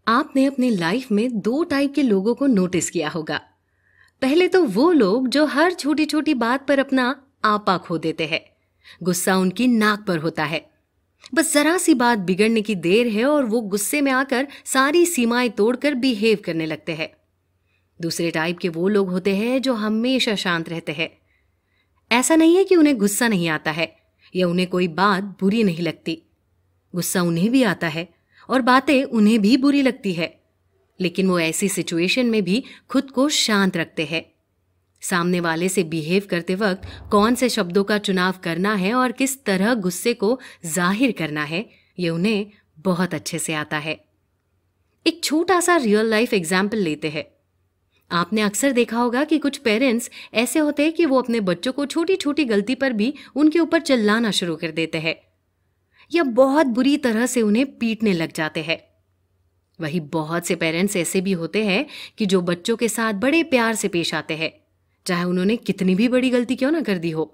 आपने अपनी लाइफ में दो टाइप के लोगों को नोटिस किया होगा। पहले तो वो लोग जो हर छोटी छोटी बात पर अपना आपा खो देते हैं। गुस्सा उनकी नाक पर होता है। बस जरा सी बात बिगड़ने की देर है और वो गुस्से में आकर सारी सीमाएं तोड़कर बिहेव करने लगते हैं। दूसरे टाइप के वो लोग होते हैं जो हमेशा शांत रहते हैं। ऐसा नहीं है कि उन्हें गुस्सा नहीं आता है या उन्हें कोई बात बुरी नहीं लगती। गुस्सा उन्हें भी आता है और बातें उन्हें भी बुरी लगती है, लेकिन वो ऐसी सिचुएशन में भी खुद को शांत रखते हैं। सामने वाले से बिहेव करते वक्त कौन से शब्दों का चुनाव करना है और किस तरह गुस्से को जाहिर करना है, ये उन्हें बहुत अच्छे से आता है। एक छोटा सा रियल लाइफ एग्जाम्पल लेते हैं। आपने अक्सर देखा होगा कि कुछ पेरेंट्स ऐसे होते हैं कि वो अपने बच्चों को छोटी छोटी गलती पर भी उनके ऊपर चिल्लाना शुरू कर देते हैं या बहुत बुरी तरह से उन्हें पीटने लग जाते हैं। वही बहुत से पेरेंट्स ऐसे भी होते हैं कि जो बच्चों के साथ बड़े प्यार से पेश आते हैं, चाहे उन्होंने कितनी भी बड़ी गलती क्यों ना कर दी हो।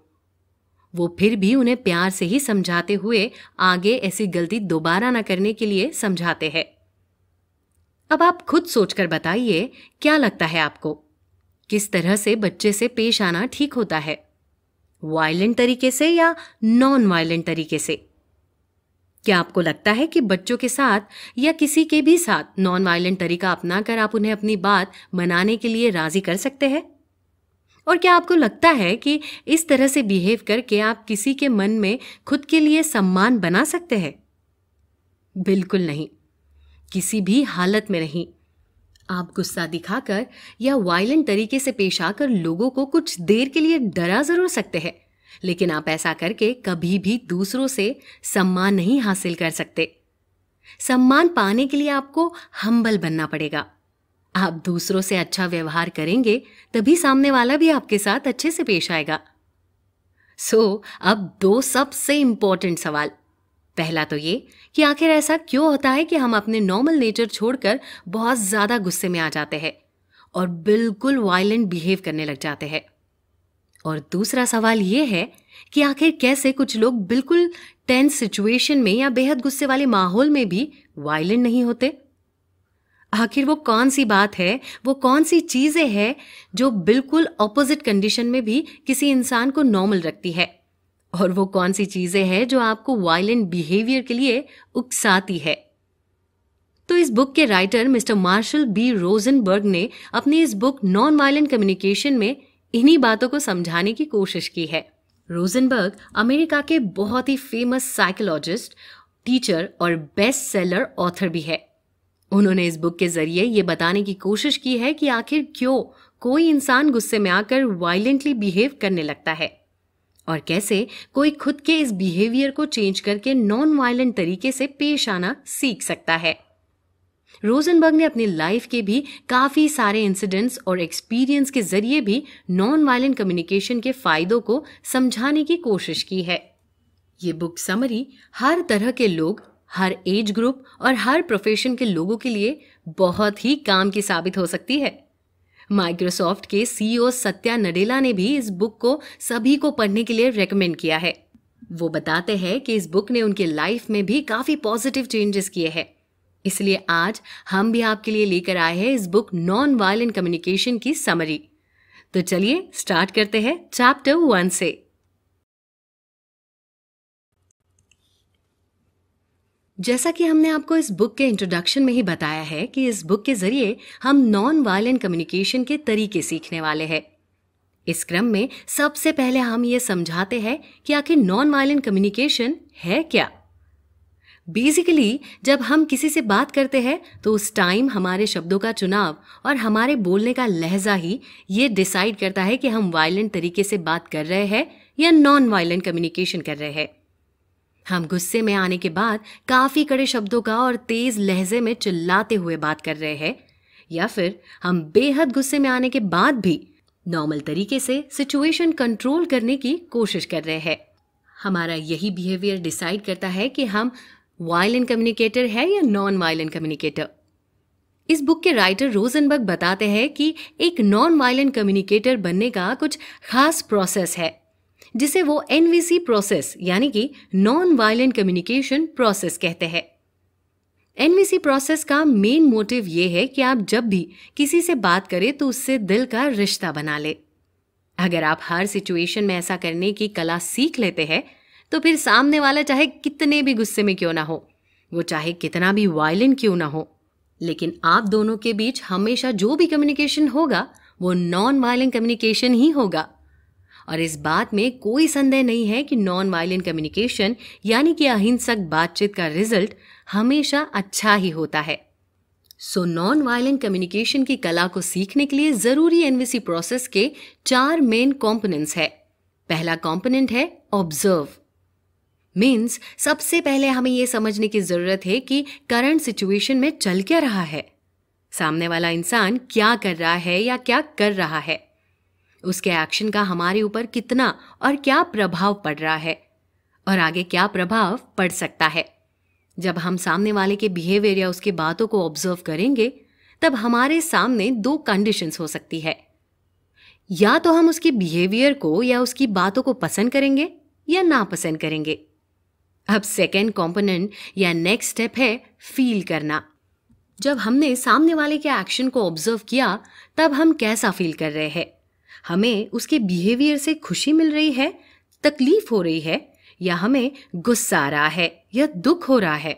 वो फिर भी उन्हें प्यार से ही समझाते हुए आगे ऐसी गलती दोबारा ना करने के लिए समझाते हैं। अब आप खुद सोचकर बताइए, क्या लगता है आपको, किस तरह से बच्चे से पेश आना ठीक होता है? वायलेंट तरीके से या नॉन वायलेंट तरीके से? क्या आपको लगता है कि बच्चों के साथ या किसी के भी साथ नॉन वायलेंट तरीका अपनाकर आप उन्हें अपनी बात मनाने के लिए राजी कर सकते हैं? और क्या आपको लगता है कि इस तरह से बिहेव करके आप किसी के मन में खुद के लिए सम्मान बना सकते हैं? बिल्कुल नहीं, किसी भी हालत में नहीं। आप गुस्सा दिखाकर या वायलेंट तरीके से पेश आकर लोगों को कुछ देर के लिए डरा जरूर सकते हैं, लेकिन आप ऐसा करके कभी भी दूसरों से सम्मान नहीं हासिल कर सकते। सम्मान पाने के लिए आपको हम्बल बनना पड़ेगा। आप दूसरों से अच्छा व्यवहार करेंगे तभी सामने वाला भी आपके साथ अच्छे से पेश आएगा। अब दो सबसे इंपॉर्टेंट सवाल। पहला तो ये कि आखिर ऐसा क्यों होता है कि हम अपने नॉर्मल नेचर छोड़कर बहुत ज्यादा गुस्से में आ जाते हैं और बिल्कुल वायलेंट बिहेव करने लग जाते हैं। और दूसरा सवाल ये है कि आखिर कैसे कुछ लोग बिल्कुल टेंस सिचुएशन में या बेहद गुस्से वाले माहौल में भी वायलेंट नहीं होते। आखिर वो कौन सी बात है, वो कौन सी चीजें हैं जो बिल्कुल ऑपोजिट कंडीशन में भी किसी इंसान को नॉर्मल रखती है, और वो कौन सी चीजें हैं जो आपको वायलेंट बिहेवियर के लिए उकसाती है। तो इस बुक के writer mister Marshall B Rosenberg ने अपनी इस बुक नॉन वायलेंट कम्युनिकेशन में इन्हीं बातों को समझाने की कोशिश की है। रोजनबर्ग अमेरिका के बहुत ही फेमस साइकोलॉजिस्ट, टीचर और बेस्ट सेलर ऑथर भी है। उन्होंने इस बुक के जरिए ये बताने की कोशिश की है कि आखिर क्यों कोई इंसान गुस्से में आकर वायलेंटली बिहेव करने लगता है और कैसे कोई खुद के इस बिहेवियर को चेंज करके नॉन वायलेंट तरीके से पेश आना सीख सकता है। रोजनबर्ग ने अपनी लाइफ के भी काफी सारे इंसिडेंट्स और एक्सपीरियंस के जरिए भी नॉन वायलेंट कम्युनिकेशन के फायदों को समझाने की कोशिश की है। ये बुक समरी हर तरह के लोग, हर एज ग्रुप और हर प्रोफेशन के लोगों के लिए बहुत ही काम की साबित हो सकती है। माइक्रोसॉफ्ट के सीईओ सत्या नडेला ने भी इस बुक को सभी को पढ़ने के लिए रेकमेंड किया है। वो बताते हैं कि इस बुक ने उनके लाइफ में भी काफी पॉजिटिव चेंजेस किए हैं। इसलिए आज हम भी आपके लिए लेकर आए हैं इस बुक नॉन वायलेंट कम्युनिकेशन की समरी। तो चलिए स्टार्ट करते हैं चैप्टर 1 से। जैसा कि हमने आपको इस बुक के इंट्रोडक्शन में ही बताया है कि इस बुक के जरिए हम नॉन वायलेंट कम्युनिकेशन के तरीके सीखने वाले हैं। इस क्रम में सबसे पहले हम ये समझाते हैं कि आखिर नॉन वायलेंट कम्युनिकेशन है क्या। बेसिकली जब हम किसी से बात करते हैं तो उस टाइम हमारे शब्दों का चुनाव और हमारे बोलने का लहजा ही ये डिसाइड करता है कि हम वायलेंट तरीके से बात कर रहे हैं या नॉन वायलेंट कम्युनिकेशन कर रहे हैं। हम गुस्से में आने के बाद काफी कड़े शब्दों का और तेज लहजे में चिल्लाते हुए बात कर रहे हैं, या फिर हम बेहद गुस्से में आने के बाद भी नॉर्मल तरीके से सिचुएशन कंट्रोल करने की कोशिश कर रहे हैं। हमारा यही बिहेवियर डिसाइड करता है कि हम वायलेंट कम्युनिकेटर है या नॉन वायलेंट कम्युनिकेटर। इस बुक के राइटर रोजनबर्ग बताते हैं कि एक नॉन वायलेंट कम्युनिकेटर बनने का कुछ खास प्रोसेस है, जिसे वो एनवीसी प्रोसेस यानी कि नॉन वायलेंट कम्युनिकेशन प्रोसेस कहते हैं। एनवीसी प्रोसेस का मेन मोटिव ये है कि आप जब भी किसी से बात करें तो उससे दिल का रिश्ता बना ले। अगर आप हर सिचुएशन में ऐसा करने की कला सीख लेते हैं तो फिर सामने वाला चाहे कितने भी गुस्से में क्यों ना हो, वो चाहे कितना भी वायलेंट क्यों ना हो, लेकिन आप दोनों के बीच हमेशा जो भी कम्युनिकेशन होगा वो नॉन वायलेंट कम्युनिकेशन ही होगा। और इस बात में कोई संदेह नहीं है कि नॉन वायलेंट कम्युनिकेशन यानी कि अहिंसक बातचीत का रिजल्ट हमेशा अच्छा ही होता है। सो नॉन वायलेंट कम्युनिकेशन की कला को सीखने के लिए जरूरी एनवीसी प्रोसेस के 4 मेन कंपोनेंट्स है। पहला कंपोनेंट है ऑब्जर्व। मीन्स सबसे पहले हमें यह समझने की जरूरत है कि करंट सिचुएशन में चल क्या रहा है, सामने वाला इंसान क्या कर रहा है या क्या कर रहा है, उसके एक्शन का हमारे ऊपर कितना और क्या प्रभाव पड़ रहा है और आगे क्या प्रभाव पड़ सकता है। जब हम सामने वाले के बिहेवियर या उसकी बातों को ऑब्जर्व करेंगे तब हमारे सामने 2 कंडीशंस हो सकती है। या तो हम उसके बिहेवियर को या उसकी बातों को पसंद करेंगे या नापसंद करेंगे। अब सेकेंड कंपोनेंट या नेक्स्ट स्टेप है फील करना। जब हमने सामने वाले के एक्शन को ऑब्जर्व किया तब हम कैसा फील कर रहे हैं, हमें उसके बिहेवियर से खुशी मिल रही है, तकलीफ हो रही है या हमें गुस्सा आ रहा है या दुख हो रहा है,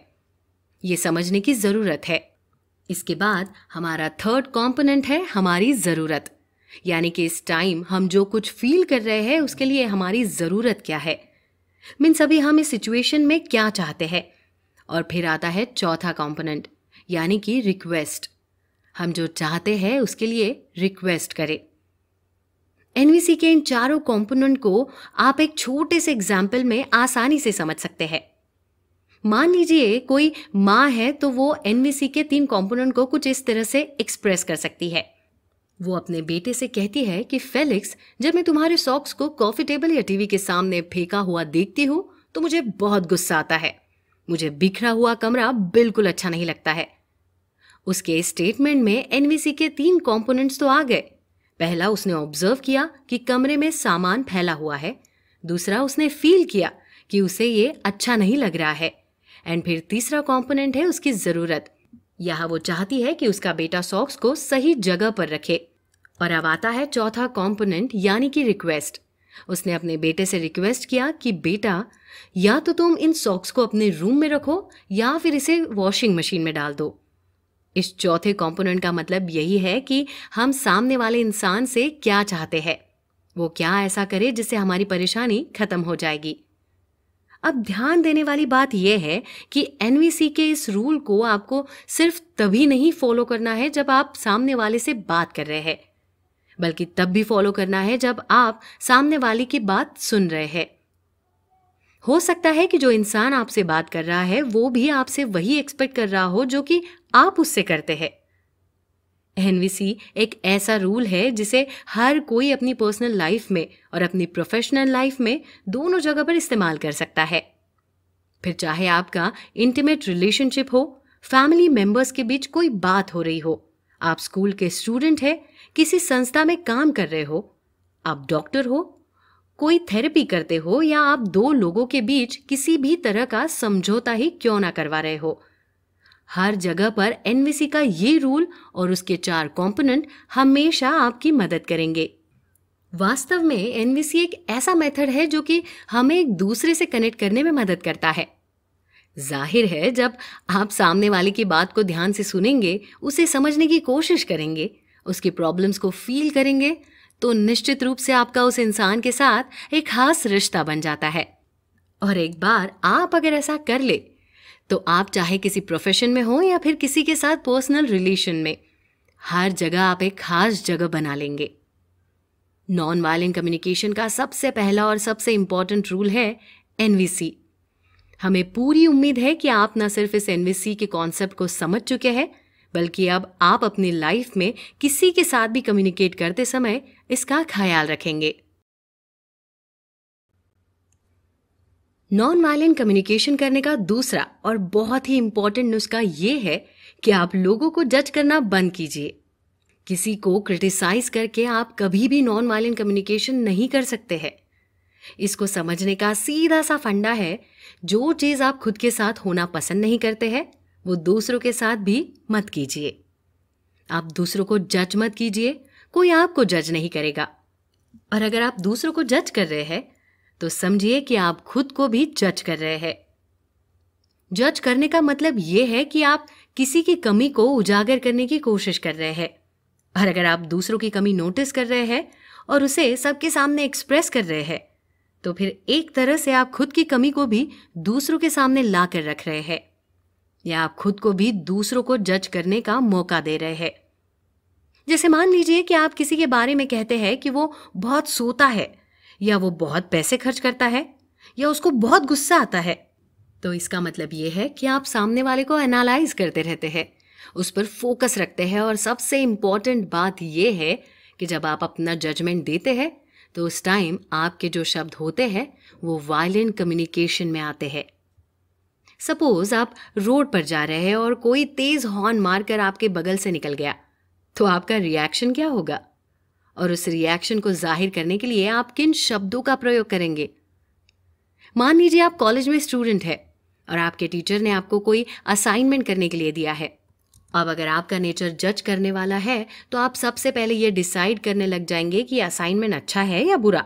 ये समझने की जरूरत है। इसके बाद हमारा थर्ड कंपोनेंट है हमारी जरूरत, यानी कि इस टाइम हम जो कुछ फील कर रहे हैं उसके लिए हमारी जरूरत क्या है, मीन्स अभी हम इस सिचुएशन में क्या चाहते हैं। और फिर आता है चौथा कंपोनेंट यानी कि रिक्वेस्ट। हम जो चाहते हैं उसके लिए रिक्वेस्ट करें। एनवीसी के इन चारों कंपोनेंट को आप एक छोटे से एग्जाम्पल में आसानी से समझ सकते हैं। मान लीजिए कोई माँ है तो वो एनवीसी के 3 कंपोनेंट को कुछ इस तरह से एक्सप्रेस कर सकती है। वो अपने बेटे से कहती है कि फेलिक्स, जब मैं तुम्हारे सॉक्स को कॉफी टेबल या टीवी के सामने फेंका हुआ देखती हूँ तो मुझे बहुत गुस्सा आता है। मुझे बिखरा हुआ कमरा बिल्कुल अच्छा नहीं लगता है। उसके स्टेटमेंट में एनवीसी के 3 कंपोनेंट्स तो आ गए। पहला, उसने ऑब्जर्व किया कि कमरे में सामान फैला हुआ है। दूसरा, उसने फील किया कि उसे ये अच्छा नहीं लग रहा है। एंड फिर तीसरा कंपोनेंट है उसकी ज़रूरत। यहाँ वो चाहती है कि उसका बेटा सॉक्स को सही जगह पर रखे। और अब आता है चौथा कंपोनेंट यानी कि रिक्वेस्ट। उसने अपने बेटे से रिक्वेस्ट किया कि बेटा, या तो तुम इन सॉक्स को अपने रूम में रखो या फिर इसे वॉशिंग मशीन में डाल दो। इस चौथे कंपोनेंट का मतलब यही है कि हम सामने वाले इंसान से क्या चाहते हैं, वो क्या ऐसा करे जिससे हमारी परेशानी खत्म हो जाएगी। अब ध्यान देने वाली बात यह है कि एनवीसी के इस रूल को आपको सिर्फ तभी नहीं फॉलो करना है जब आप सामने वाले से बात कर रहे हैं, बल्कि तब भी फॉलो करना है जब आप सामने वाले की बात सुन रहे हैं। हो सकता है कि जो इंसान आपसे बात कर रहा है वो भी आपसे वही एक्सपेक्ट कर रहा हो जो कि आप उससे करते हैं। एनवीसी एक ऐसा रूल है जिसे हर कोई अपनी पर्सनल लाइफ में और अपनी प्रोफेशनल लाइफ में दोनों जगह पर इस्तेमाल कर सकता है। फिर चाहे आपका इंटीमेट रिलेशनशिप हो, फैमिली मेंबर्स के बीच कोई बात हो रही हो, आप स्कूल के स्टूडेंट हैं, किसी संस्था में काम कर रहे हो, आप डॉक्टर हो, कोई थेरेपी करते हो या आप 2 लोगों के बीच किसी भी तरह का समझौता ही क्यों ना करवा रहे हो, हर जगह पर एनवीसी का ये रूल और उसके 4 कंपोनेंट हमेशा आपकी मदद करेंगे। वास्तव में एनवीसी एक ऐसा मेथड है जो कि हमें एक दूसरे से कनेक्ट करने में मदद करता है। जाहिर है जब आप सामने वाले की बात को ध्यान से सुनेंगे, उसे समझने की कोशिश करेंगे, उसकी प्रॉब्लम्स को फील करेंगे, तो निश्चित रूप से आपका उस इंसान के साथ एक खास रिश्ता बन जाता है। और एक बार आप अगर ऐसा कर ले तो आप चाहे किसी प्रोफेशन में हो या फिर किसी के साथ पर्सनल रिलेशन में, हर जगह आप एक खास जगह बना लेंगे। नॉन वायलेंट कम्युनिकेशन का सबसे पहला और सबसे इंपॉर्टेंट रूल है एनवीसी। हमें पूरी उम्मीद है कि आप न सिर्फ इस एनवीसी के कॉन्सेप्ट को समझ चुके हैं, बल्कि अब आप अपनी लाइफ में किसी के साथ भी कम्युनिकेट करते समय इसका ख्याल रखेंगे। नॉन वायलेंट कम्युनिकेशन करने का दूसरा और बहुत ही इंपॉर्टेंट नुस्खा ये है कि आप लोगों को जज करना बंद कीजिए। किसी को क्रिटिसाइज करके आप कभी भी नॉन वायलेंट कम्युनिकेशन नहीं कर सकते हैं। इसको समझने का सीधा सा फंडा है, जो चीज़ आप खुद के साथ होना पसंद नहीं करते हैं वो दूसरों के साथ भी मत कीजिए। आप दूसरों को जज मत कीजिए, कोई आपको जज नहीं करेगा। और अगर आप दूसरों को जज कर रहे हैं तो समझिए कि आप खुद को भी जज कर रहे हैं। जज करने का मतलब ये है कि आप किसी की कमी को उजागर करने की कोशिश कर रहे हैं। और अगर आप दूसरों की कमी नोटिस कर रहे हैं और उसे सबके सामने एक्सप्रेस कर रहे हैं तो फिर एक तरह से आप खुद की कमी को भी दूसरों के सामने ला कर रख रहे हैं, या आप खुद को भी दूसरों को जज करने का मौका दे रहे हैं। जैसे मान लीजिए कि आप किसी के बारे में कहते हैं कि वो बहुत सोता है, या वो बहुत पैसे खर्च करता है, या उसको बहुत गुस्सा आता है, तो इसका मतलब ये है कि आप सामने वाले को एनालाइज करते रहते हैं, उस पर फोकस रखते हैं। और सबसे इम्पॉर्टेंट बात ये है कि जब आप अपना जजमेंट देते हैं तो उस टाइम आपके जो शब्द होते हैं वो वायलेंट कम्युनिकेशन में आते हैं। सपोज आप रोड पर जा रहे हैं और कोई तेज हॉर्न मारकर आपके बगल से निकल गया, तो आपका रिएक्शन क्या होगा? और उस रिएक्शन को जाहिर करने के लिए आप किन शब्दों का प्रयोग करेंगे? मान लीजिए आप कॉलेज में स्टूडेंट है और आपके टीचर ने आपको कोई असाइनमेंट करने के लिए दिया है। अब अगर आपका नेचर जज करने वाला है तो आप सबसे पहले ये डिसाइड करने लग जाएंगे कि असाइनमेंट अच्छा है या बुरा।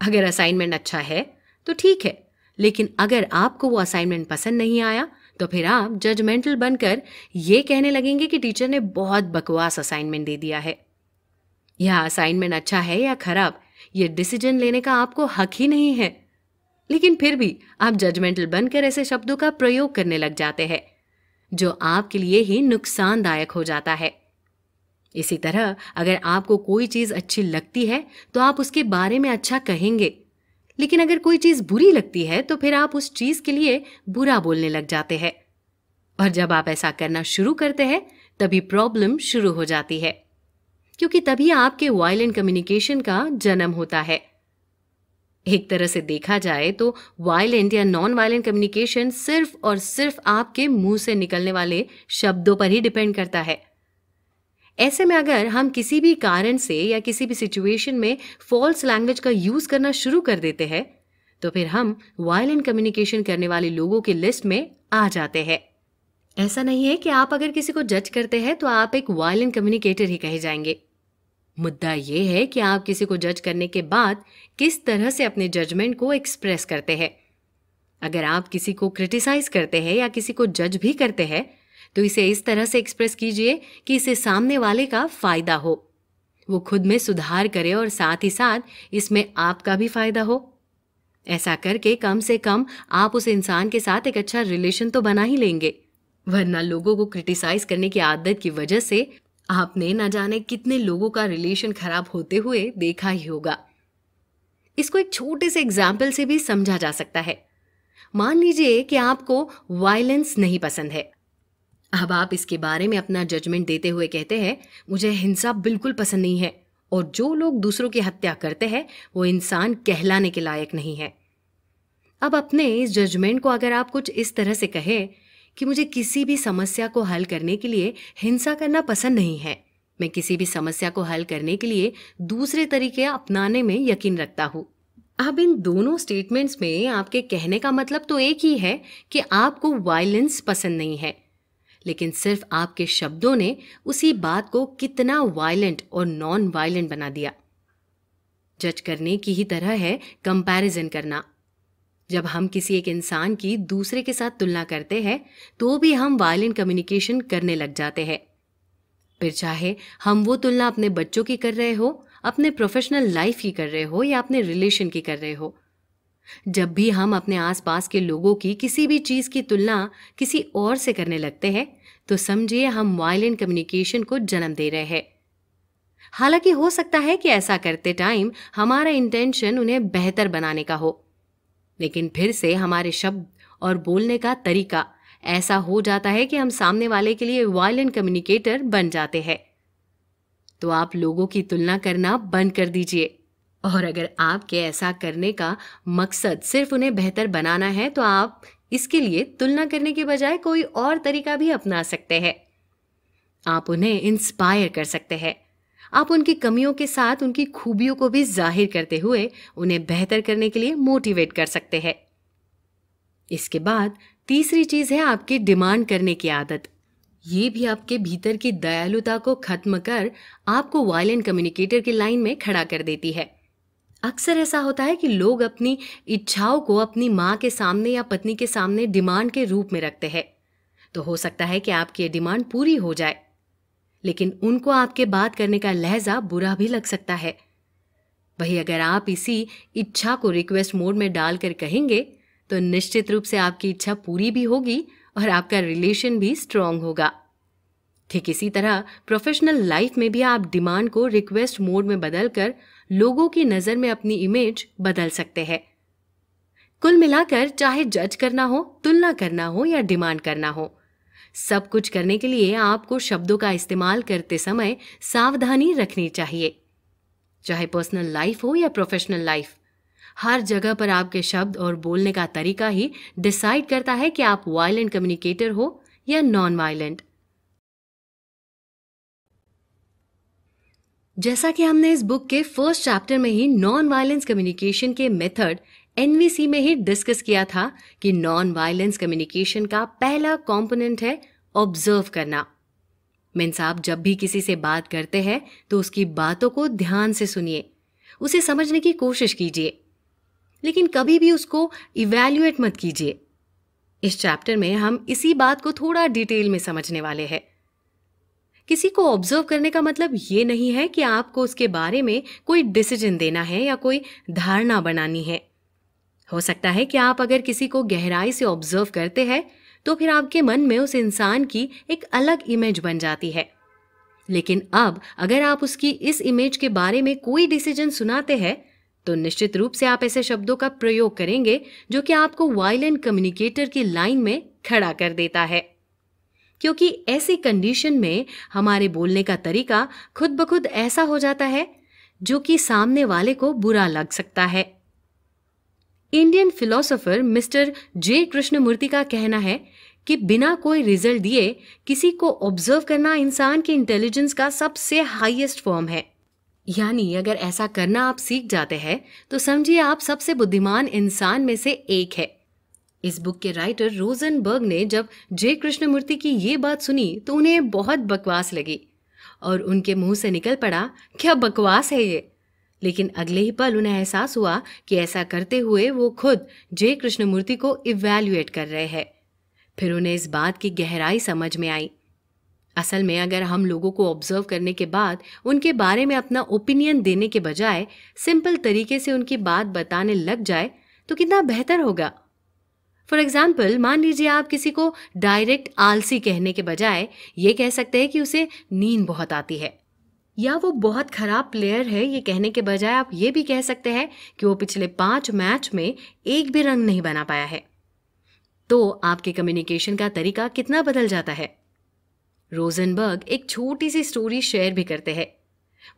अगर असाइनमेंट अच्छा है तो ठीक है, लेकिन अगर आपको वो असाइनमेंट पसंद नहीं आया तो फिर आप जजमेंटल बनकर ये कहने लगेंगे कि टीचर ने बहुत बकवास असाइनमेंट दे दिया है। यह असाइनमेंट अच्छा है या खराब, ये डिसीजन लेने का आपको हक ही नहीं है, लेकिन फिर भी आप जजमेंटल बनकर ऐसे शब्दों का प्रयोग करने लग जाते हैं जो आपके लिए ही नुकसानदायक हो जाता है। इसी तरह अगर आपको कोई चीज अच्छी लगती है तो आप उसके बारे में अच्छा कहेंगे, लेकिन अगर कोई चीज बुरी लगती है तो फिर आप उस चीज के लिए बुरा बोलने लग जाते हैं। और जब आप ऐसा करना शुरू करते हैं तभी प्रॉब्लम शुरू हो जाती है, क्योंकि तभी आपके वायलेंट कम्युनिकेशन का जन्म होता है। एक तरह से देखा जाए तो वायलेंट या नॉन वायलेंट कम्युनिकेशन सिर्फ और सिर्फ आपके मुंह से निकलने वाले शब्दों पर ही डिपेंड करता है। ऐसे में अगर हम किसी भी कारण से या किसी भी सिचुएशन में फॉल्स लैंग्वेज का यूज करना शुरू कर देते हैं तो फिर हम वायलेंट कम्युनिकेशन करने वाले लोगों की लिस्ट में आ जाते हैं। ऐसा नहीं है कि आप अगर किसी को जज करते हैं तो आप एक वायलेंट कम्युनिकेटर ही कहे जाएंगे। मुद्दा यह है कि आप किसी को जज करने के बाद किस तरह से अपने जजमेंट को एक्सप्रेस करते हैं। अगर आप किसी को क्रिटिसाइज करते हैं या किसी को जज भी करते हैं तो इसे इस तरह से एक्सप्रेस कीजिए कि इसे सामने वाले का फायदा हो, वो खुद में सुधार करे और साथ ही साथ इसमें आपका भी फायदा हो। ऐसा करके कम से कम आप उस इंसान के साथ एक अच्छा रिलेशन तो बना ही लेंगे, वरना लोगों को क्रिटिसाइज करने की आदत की वजह से आपने न जाने कितने लोगों का रिलेशन खराब होते हुए देखा ही होगा। इसको एक छोटे से एग्जाम्पल से भी समझा जा सकता है। मान लीजिए कि आपको वायलेंस नहीं पसंद है। अब आप इसके बारे में अपना जजमेंट देते हुए कहते हैं, मुझे हिंसा बिल्कुल पसंद नहीं है और जो लोग दूसरों की हत्या करते हैं वो इंसान कहलाने के लायक नहीं है। अब अपने इस जजमेंट को अगर आप कुछ इस तरह से कहें कि मुझे किसी भी समस्या को हल करने के लिए हिंसा करना पसंद नहीं है, मैं किसी भी समस्या को हल करने के लिए दूसरे तरीके अपनाने में यकीन रखता हूँ। अब इन दोनों स्टेटमेंट्स में आपके कहने का मतलब तो एक ही है कि आपको वायलेंस पसंद नहीं है, लेकिन सिर्फ आपके शब्दों ने उसी बात को कितना वायलेंट और नॉन वायलेंट बना दिया। जज करने की ही तरह है कंपैरिजन करना। जब हम किसी एक इंसान की दूसरे के साथ तुलना करते हैं तो भी हम वायलेंट कम्युनिकेशन करने लग जाते हैं। फिर चाहे हम वो तुलना अपने बच्चों की कर रहे हो, अपने प्रोफेशनल लाइफ की कर रहे हो या अपने रिलेशन की कर रहे हो। जब भी हम अपने आसपास के लोगों की किसी भी चीज की तुलना किसी और से करने लगते हैं तो समझिए हम वायलेंट कम्युनिकेशन को जन्म दे रहे हैं। हालांकि हो सकता है कि ऐसा करते टाइम हमारा इंटेंशन उन्हें बेहतर बनाने का हो, लेकिन फिर से हमारे शब्द और बोलने का तरीका ऐसा हो जाता है कि हम सामने वाले के लिए वायलेंट कम्युनिकेटर बन जाते हैं। तो आप लोगों की तुलना करना बंद कर दीजिए, और अगर आपके ऐसा करने का मकसद सिर्फ उन्हें बेहतर बनाना है तो आप इसके लिए तुलना करने के बजाय कोई और तरीका भी अपना सकते हैं। आप उन्हें इंस्पायर कर सकते हैं। आप उनकी कमियों के साथ उनकी खूबियों को भी जाहिर करते हुए उन्हें बेहतर करने के लिए मोटिवेट कर सकते हैं। इसके बाद तीसरी चीज है आपकी डिमांड करने की आदत। ये भी आपके भीतर की दयालुता को खत्म कर आपको वायलेंट कम्युनिकेटर की लाइन में खड़ा कर देती है। अक्सर ऐसा होता है कि लोग अपनी इच्छाओं को अपनी माँ के सामने या पत्नी के सामने डिमांड के रूप में रखते हैं। तो हो सकता है कि आपकी ये डिमांड पूरी हो जाए, लेकिन उनको आपके बात करने का लहजा बुरा भी लग सकता है। वही अगर आप इसी इच्छा को रिक्वेस्ट मोड में डालकर कहेंगे तो निश्चित रूप से आपकी इच्छा पूरी भी होगी और आपका रिलेशन भी स्ट्रांग होगा। ठीक इसी तरह प्रोफेशनल लाइफ में भी आप डिमांड को रिक्वेस्ट मोड में बदलकर लोगों की नजर में अपनी इमेज बदल सकते हैं। कुल मिलाकर चाहे जज करना हो, तुलना करना हो या डिमांड करना हो, सब कुछ करने के लिए आपको शब्दों का इस्तेमाल करते समय सावधानी रखनी चाहिए। चाहे पर्सनल लाइफ हो या प्रोफेशनल लाइफ, हर जगह पर आपके शब्द और बोलने का तरीका ही डिसाइड करता है कि आप वायलेंट कम्युनिकेटर हो या नॉन वायलेंट। जैसा कि हमने इस बुक के फर्स्ट चैप्टर में ही नॉन वायलेंस कम्युनिकेशन के मेथड एनवीसी में ही डिस्कस किया था कि नॉन वायलेंस कम्युनिकेशन का पहला कंपोनेंट है ऑब्जर्व करना। मीन्स आप जब भी किसी से बात करते हैं तो उसकी बातों को ध्यान से सुनिए, उसे समझने की कोशिश कीजिए, लेकिन कभी भी उसको इवैल्यूएट मत कीजिए। इस चैप्टर में हम इसी बात को थोड़ा डिटेल में समझने वाले हैं। किसी को ऑब्जर्व करने का मतलब ये नहीं है कि आपको उसके बारे में कोई डिसीजन देना है या कोई धारणा बनानी है। हो सकता है कि आप अगर किसी को गहराई से ऑब्जर्व करते हैं तो फिर आपके मन में उस इंसान की एक अलग इमेज बन जाती है, लेकिन अब अगर आप उसकी इस इमेज के बारे में कोई डिसीजन सुनाते हैं तो निश्चित रूप से आप ऐसे शब्दों का प्रयोग करेंगे जो कि आपको वायलेंट कम्युनिकेटर की लाइन में खड़ा कर देता है, क्योंकि ऐसी कंडीशन में हमारे बोलने का तरीका खुद ब खुद ऐसा हो जाता है जो कि सामने वाले को बुरा लग सकता है। Indian philosopher mister J Krishnamurti का कहना है कि बिना कोई रिजल्ट दिए किसी को ऑब्जर्व करना इंसान के इंटेलिजेंस का सबसे हाईएस्ट फॉर्म है। यानी अगर ऐसा करना आप सीख जाते हैं तो समझिए आप सबसे बुद्धिमान इंसान में से एक है। इस बुक के राइटर रोजनबर्ग ने जब जे कृष्णमूर्ति की ये बात सुनी तो उन्हें बहुत बकवास लगी और उनके मुंह से निकल पड़ा, क्या बकवास है ये। लेकिन अगले ही पल उन्हें एहसास हुआ कि ऐसा करते हुए वो खुद जे कृष्णमूर्ति को इवैल्यूएट कर रहे हैं। फिर उन्हें इस बात की गहराई समझ में आई। असल में अगर हम लोगों को ऑब्जर्व करने के बाद उनके बारे में अपना ओपिनियन देने के बजाय सिंपल तरीके से उनकी बात बताने लग जाए तो कितना बेहतर होगा। फॉर एग्जाम्पल, मान लीजिए आप किसी को डायरेक्ट आलसी कहने के बजाय ये कह सकते हैं कि उसे नींद बहुत आती है, या वो बहुत खराब प्लेयर है ये कहने के बजाय आप ये भी कह सकते हैं कि वो पिछले 5 मैच में एक भी रन नहीं बना पाया है। तो आपके कम्युनिकेशन का तरीका कितना बदल जाता है। रोजनबर्ग एक छोटी सी स्टोरी शेयर भी करते हैं।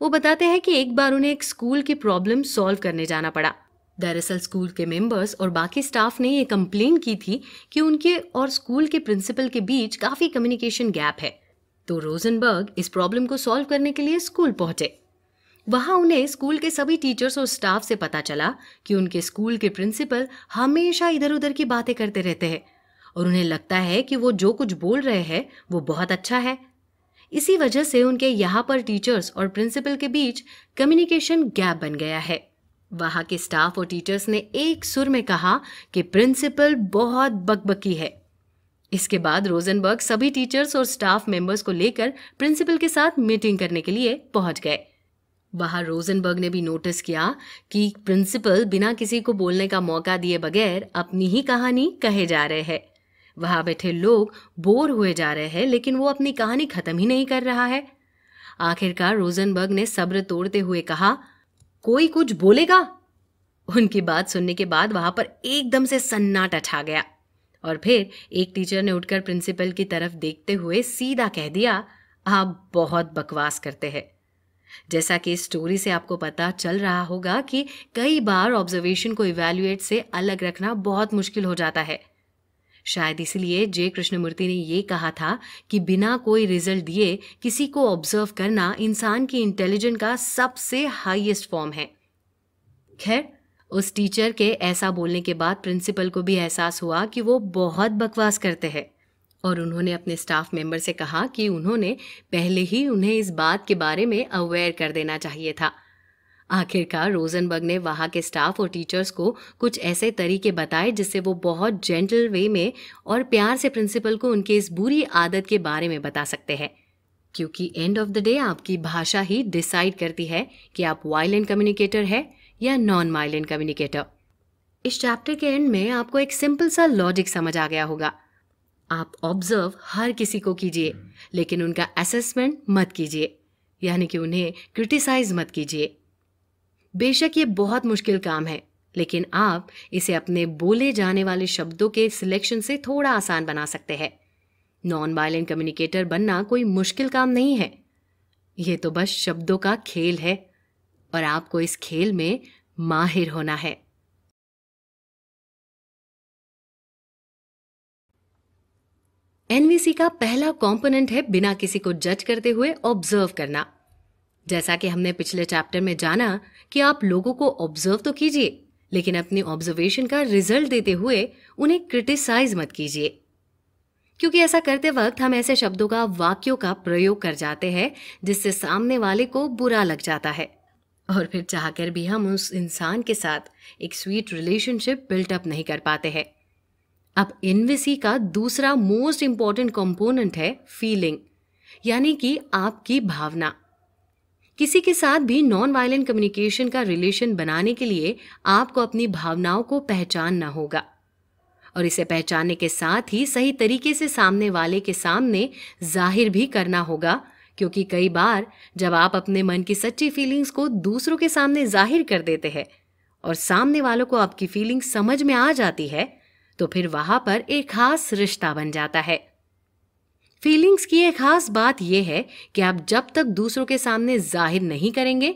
वो बताते हैं कि एक बार उन्हें एक स्कूल की प्रॉब्लम सॉल्व करने जाना पड़ा। दरअसल स्कूल के मेंबर्स और बाकी स्टाफ ने ये कंप्लेन की थी कि उनके और स्कूल के प्रिंसिपल के बीच काफ़ी कम्युनिकेशन गैप है। तो रोजनबर्ग इस प्रॉब्लम को सॉल्व करने के लिए स्कूल पहुंचे। वहां उन्हें स्कूल के सभी टीचर्स और स्टाफ से पता चला कि उनके स्कूल के प्रिंसिपल हमेशा इधर उधर की बातें करते रहते हैं और उन्हें लगता है कि वो जो कुछ बोल रहे हैं वो बहुत अच्छा है। इसी वजह से उनके यहाँ पर टीचर्स और प्रिंसिपल के बीच कम्युनिकेशन गैप बन गया है। वहाँ के स्टाफ और टीचर्स ने एक सुर में कहा कि प्रिंसिपल बहुत बकबकी है। इसके बाद रोजनबर्ग सभी टीचर्स और स्टाफ मेंबर्स को लेकर प्रिंसिपल के साथ मीटिंग करने के लिए पहुंच गए। वहाँ रोजनबर्ग ने भी नोटिस किया कि प्रिंसिपल बिना किसी को बोलने का मौका दिए बगैर अपनी ही कहानी कहे जा रहे हैं। वहाँ बैठे लोग बोर हुए जा रहे हैं, लेकिन वो अपनी कहानी खत्म ही नहीं कर रहा है। आखिरकार रोजनबर्ग ने सब्र तोड़ते हुए कहा, कोई कुछ बोलेगा। उनकी बात सुनने के बाद वहां पर एकदम से सन्नाटा छा गया और फिर एक टीचर ने उठकर प्रिंसिपल की तरफ देखते हुए सीधा कह दिया, आप बहुत बकवास करते हैं। जैसा कि इस स्टोरी से आपको पता चल रहा होगा कि कई बार ऑब्जर्वेशन को इवैल्यूएट से अलग रखना बहुत मुश्किल हो जाता है। शायद इसलिए जे कृष्णमूर्ति ने ये कहा था कि बिना कोई रिजल्ट दिए किसी को ऑब्जर्व करना इंसान की इंटेलिजेंस का सबसे हाईएस्ट फॉर्म है। खैर, उस टीचर के ऐसा बोलने के बाद प्रिंसिपल को भी एहसास हुआ कि वो बहुत बकवास करते हैं और उन्होंने अपने स्टाफ मेंबर से कहा कि उन्होंने पहले ही उन्हें इस बात के बारे में अवेयर कर देना चाहिए था। आखिरकार रोजनबर्ग ने वहाँ के स्टाफ और टीचर्स को कुछ ऐसे तरीके बताए जिससे वो बहुत जेंटल वे में और प्यार से प्रिंसिपल को उनकी इस बुरी आदत के बारे में बता सकते हैं, क्योंकि एंड ऑफ द डे आपकी भाषा ही डिसाइड करती है कि आप वायलेंट कम्युनिकेटर है या नॉन वायलेंट कम्युनिकेटर। इस चैप्टर के एंड में आपको एक सिंपल सा लॉजिक समझ आ गया होगा। आप ऑब्जर्व हर किसी को कीजिए, लेकिन उनका असेसमेंट मत कीजिए, यानी कि उन्हें क्रिटिसाइज मत कीजिए। बेशक ये बहुत मुश्किल काम है, लेकिन आप इसे अपने बोले जाने वाले शब्दों के सिलेक्शन से थोड़ा आसान बना सकते हैं। नॉन वायलेंट कम्युनिकेटर बनना कोई मुश्किल काम नहीं है, ये तो बस शब्दों का खेल है और आपको इस खेल में माहिर होना है। एनवीसी का पहला कंपोनेंट है बिना किसी को जज करते हुए ऑब्जर्व करना। जैसा कि हमने पिछले चैप्टर में जाना कि आप लोगों को ऑब्जर्व तो कीजिए, लेकिन अपनी ऑब्जर्वेशन का रिजल्ट देते हुए उन्हें क्रिटिसाइज मत कीजिए, क्योंकि ऐसा करते वक्त हम ऐसे शब्दों का, वाक्यों का प्रयोग कर जाते हैं जिससे सामने वाले को बुरा लग जाता है और फिर चाहकर भी हम उस इंसान के साथ एक स्वीट रिलेशनशिप बिल्टअप नहीं कर पाते हैं। अब एनवीसी का दूसरा मोस्ट इंपॉर्टेंट कंपोनेंट है फीलिंग, यानी कि आपकी भावना। किसी के साथ भी नॉन वायलेंट कम्युनिकेशन का रिलेशन बनाने के लिए आपको अपनी भावनाओं को पहचानना होगा और इसे पहचानने के साथ ही सही तरीके से सामने वाले के सामने जाहिर भी करना होगा, क्योंकि कई बार जब आप अपने मन की सच्ची फीलिंग्स को दूसरों के सामने जाहिर कर देते हैं और सामने वालों को आपकी फीलिंग्स समझ में आ जाती है, तो फिर वहां पर एक खास रिश्ता बन जाता है। फीलिंग्स की एक खास बात यह है कि आप जब तक दूसरों के सामने जाहिर नहीं करेंगे,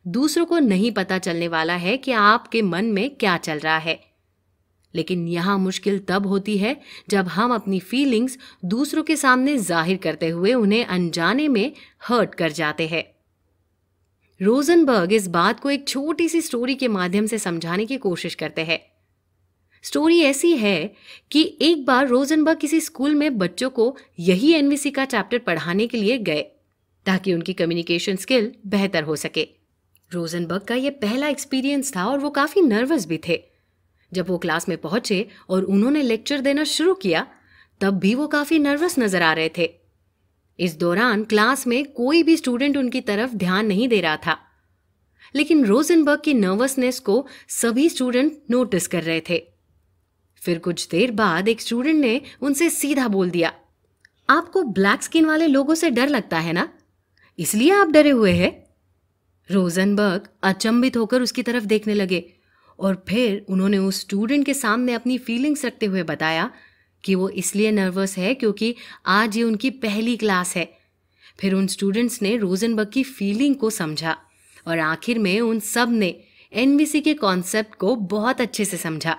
दूसरों को नहीं पता चलने वाला है कि आपके मन में क्या चल रहा है। लेकिन यहां मुश्किल तब होती है जब हम अपनी फीलिंग्स दूसरों के सामने जाहिर करते हुए उन्हें अनजाने में हर्ट कर जाते हैं। रोजनबर्ग इस बात को एक छोटी सी स्टोरी के माध्यम से समझाने की कोशिश करते हैं। स्टोरी ऐसी है कि एक बार रोजनबर्ग किसी स्कूल में बच्चों को यही एनवीसी का चैप्टर पढ़ाने के लिए गए ताकि उनकी कम्युनिकेशन स्किल बेहतर हो सके। रोजनबर्ग का यह पहला एक्सपीरियंस था और वो काफी नर्वस भी थे। जब वो क्लास में पहुंचे और उन्होंने लेक्चर देना शुरू किया, तब भी वो काफी नर्वस नजर आ रहे थे। इस दौरान क्लास में कोई भी स्टूडेंट उनकी तरफ ध्यान नहीं दे रहा था, लेकिन रोजनबर्ग की नर्वसनेस को सभी स्टूडेंट नोटिस कर रहे थे। फिर कुछ देर बाद एक स्टूडेंट ने उनसे सीधा बोल दिया, आपको ब्लैक स्किन वाले लोगों से डर लगता है ना, इसलिए आप डरे हुए हैं। रोजनबर्ग अचंभित होकर उसकी तरफ देखने लगे और फिर उन्होंने उस स्टूडेंट के सामने अपनी फीलिंग्स रखते हुए बताया कि वो इसलिए नर्वस है क्योंकि आज ये उनकी पहली क्लास है। फिर उन स्टूडेंट्स ने रोजनबर्ग की फीलिंग को समझा और आखिर में उन सब ने एनवीसी के कॉन्सेप्ट को बहुत अच्छे से समझा।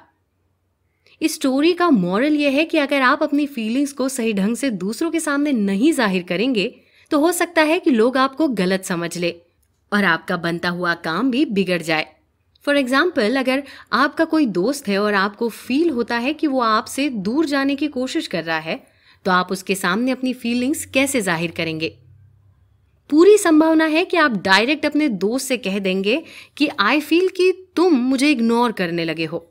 इस स्टोरी का मॉरल यह है कि अगर आप अपनी फीलिंग्स को सही ढंग से दूसरों के सामने नहीं जाहिर करेंगे तो हो सकता है कि लोग आपको गलत समझ ले और आपका बनता हुआ काम भी बिगड़ जाए। फॉर एग्जाम्पल, अगर आपका कोई दोस्त है और आपको फील होता है कि वो आपसे दूर जाने की कोशिश कर रहा है, तो आप उसके सामने अपनी फीलिंग्स कैसे जाहिर करेंगे? पूरी संभावना है कि आप डायरेक्ट अपने दोस्त से कह देंगे कि आई फील कि तुम मुझे इग्नोर करने लगे हो,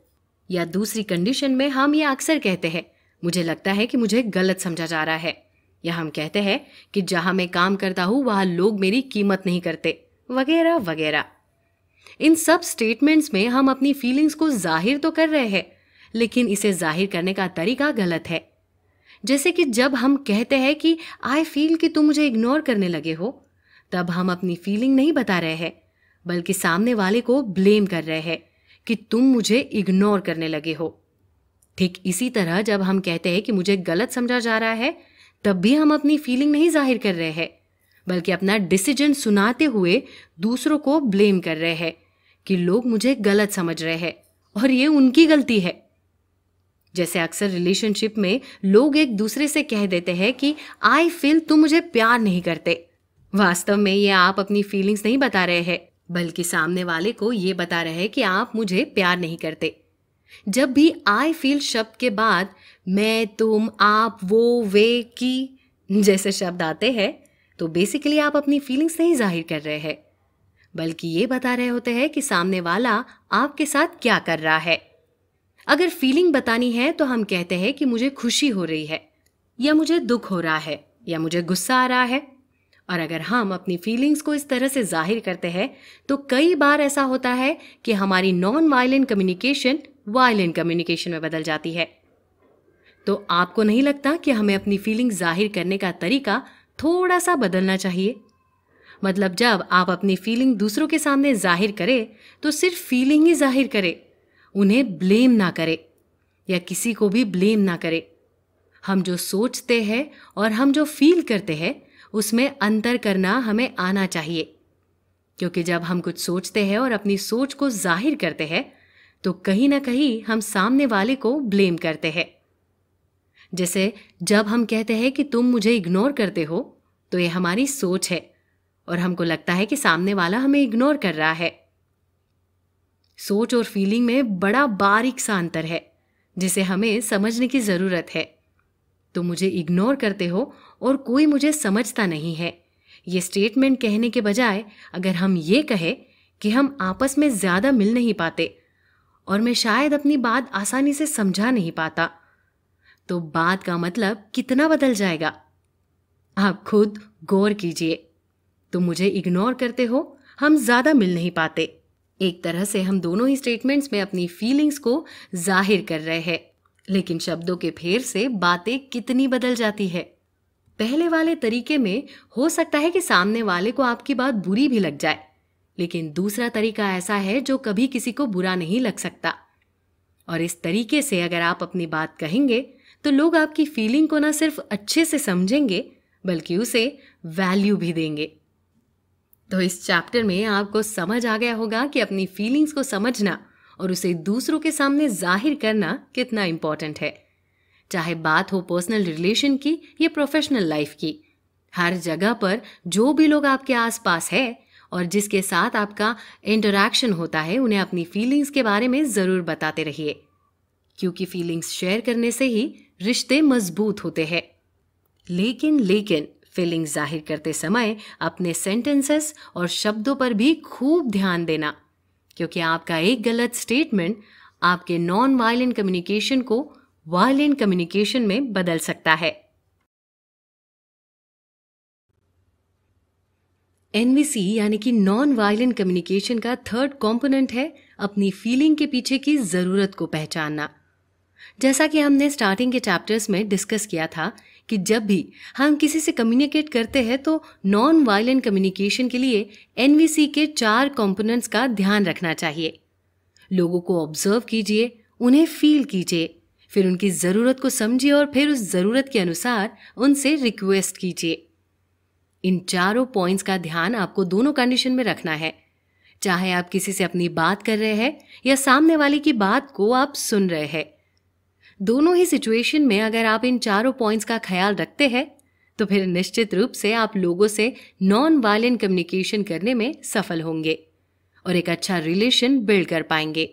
या दूसरी कंडीशन में हम ये अक्सर कहते हैं, मुझे लगता है कि मुझे गलत समझा जा रहा है, या हम कहते हैं कि जहां मैं काम करता हूं वहां लोग मेरी कीमत नहीं करते, वगैरह वगैरह। इन सब स्टेटमेंट्स में हम अपनी फीलिंग्स को जाहिर तो कर रहे हैं, लेकिन इसे जाहिर करने का तरीका गलत है। जैसे कि जब हम कहते हैं कि आई फील कि तुम मुझे इग्नोर करने लगे हो, तब हम अपनी फीलिंग नहीं बता रहे हैं, बल्कि सामने वाले को ब्लेम कर रहे हैं कि तुम मुझे इग्नोर करने लगे हो। ठीक इसी तरह जब हम कहते हैं कि मुझे गलत समझा जा रहा है, तब भी हम अपनी फीलिंग नहीं जाहिर कर रहे हैं, बल्कि अपना डिसीजन सुनाते हुए दूसरों को ब्लेम कर रहे हैं कि लोग मुझे गलत समझ रहे हैं और ये उनकी गलती है। जैसे अक्सर रिलेशनशिप में लोग एक दूसरे से कह देते हैं कि आई फील तुम मुझे प्यार नहीं करते। वास्तव में ये आप अपनी फीलिंग्स नहीं बता रहे हैं, बल्कि सामने वाले को ये बता रहे कि आप मुझे प्यार नहीं करते। जब भी आई फील शब्द के बाद मैं, तुम, आप, वो, वे, की जैसे शब्द आते हैं तो बेसिकली आप अपनी फीलिंग्स नहीं जाहिर कर रहे हैं, बल्कि ये बता रहे होते हैं कि सामने वाला आपके साथ क्या कर रहा है। अगर फीलिंग बतानी है तो हम कहते हैं कि मुझे खुशी हो रही है, या मुझे दुख हो रहा है, या मुझे गुस्सा आ रहा है। और अगर हम अपनी फीलिंग्स को इस तरह से जाहिर करते हैं तो कई बार ऐसा होता है कि हमारी non violent communication violent communication में बदल जाती है। तो आपको नहीं लगता कि हमें अपनी फीलिंग जाहिर करने का तरीका थोड़ा सा बदलना चाहिए? मतलब जब आप अपनी फीलिंग दूसरों के सामने जाहिर करें तो सिर्फ फीलिंग ही जाहिर करें, उन्हें ब्लेम ना करें या किसी को भी ब्लेम ना करें। हम जो सोचते हैं और हम जो फील करते हैं उसमें अंतर करना हमें आना चाहिए, क्योंकि जब हम कुछ सोचते हैं और अपनी सोच को जाहिर करते हैं तो कहीं ना कहीं हम सामने वाले को ब्लेम करते हैं। जैसे जब हम कहते हैं कि तुम मुझे इग्नोर करते हो तो ये हमारी सोच है और हमको लगता है कि सामने वाला हमें इग्नोर कर रहा है। सोच और फीलिंग में बड़ा बारीक सा अंतर है जिसे हमें समझने की ज़रूरत है। तो मुझे इग्नोर करते हो और कोई मुझे समझता नहीं है, ये स्टेटमेंट कहने के बजाय अगर हम ये कहें कि हम आपस में ज़्यादा मिल नहीं पाते और मैं शायद अपनी बात आसानी से समझा नहीं पाता, तो बात का मतलब कितना बदल जाएगा। आप खुद गौर कीजिए। तुम मुझे इग्नोर करते हो, हम ज़्यादा मिल नहीं पाते। एक तरह से हम दोनों ही स्टेटमेंट्स में अपनी फीलिंग्स को जाहिर कर रहे हैं, लेकिन शब्दों के फेर से बातें कितनी बदल जाती है। पहले वाले तरीके में हो सकता है कि सामने वाले को आपकी बात बुरी भी लग जाए, लेकिन दूसरा तरीका ऐसा है जो कभी किसी को बुरा नहीं लग सकता। और इस तरीके से अगर आप अपनी बात कहेंगे तो लोग आपकी फीलिंग को ना सिर्फ अच्छे से समझेंगे बल्कि उसे वैल्यू भी देंगे। तो इस चैप्टर में आपको समझ आ गया होगा कि अपनी फीलिंग्स को समझना और उसे दूसरों के सामने जाहिर करना कितना इम्पॉर्टेंट है। चाहे बात हो पर्सनल रिलेशन की या प्रोफेशनल लाइफ की, हर जगह पर जो भी लोग आपके आसपास है और जिसके साथ आपका इंटरैक्शन होता है उन्हें अपनी फीलिंग्स के बारे में ज़रूर बताते रहिए, क्योंकि फीलिंग्स शेयर करने से ही रिश्ते मजबूत होते हैं। लेकिन फीलिंग्स जाहिर करते समय अपने सेंटेंसेस और शब्दों पर भी खूब ध्यान देना, क्योंकि आपका एक गलत स्टेटमेंट आपके नॉन वायलेंट कम्युनिकेशन को वायलेंट कम्युनिकेशन में बदल सकता है। एनवीसी यानी कि नॉन वायलेंट कम्युनिकेशन का थर्ड कंपोनेंट है अपनी फीलिंग के पीछे की ज़रूरत को पहचानना। जैसा कि हमने स्टार्टिंग के चैप्टर्स में डिस्कस किया था कि जब भी हम किसी से कम्युनिकेट करते हैं तो नॉन वायलेंट कम्युनिकेशन के लिए एनवीसी के 4 कंपोनेंट्स का ध्यान रखना चाहिए। लोगों को ऑब्जर्व कीजिए, उन्हें फील कीजिए, फिर उनकी ज़रूरत को समझिए और फिर उस ज़रूरत के अनुसार उनसे रिक्वेस्ट कीजिए। इन चारों पॉइंट्स का ध्यान आपको दोनों कंडीशन में रखना है, चाहे आप किसी से अपनी बात कर रहे हैं या सामने वाले की बात को आप सुन रहे हैं। दोनों ही सिचुएशन में अगर आप इन चारों पॉइंट्स का ख्याल रखते हैं तो फिर निश्चित रूप से आप लोगों से नॉन वायलेंट कम्युनिकेशन करने में सफल होंगे और एक अच्छा रिलेशन बिल्ड कर पाएंगे।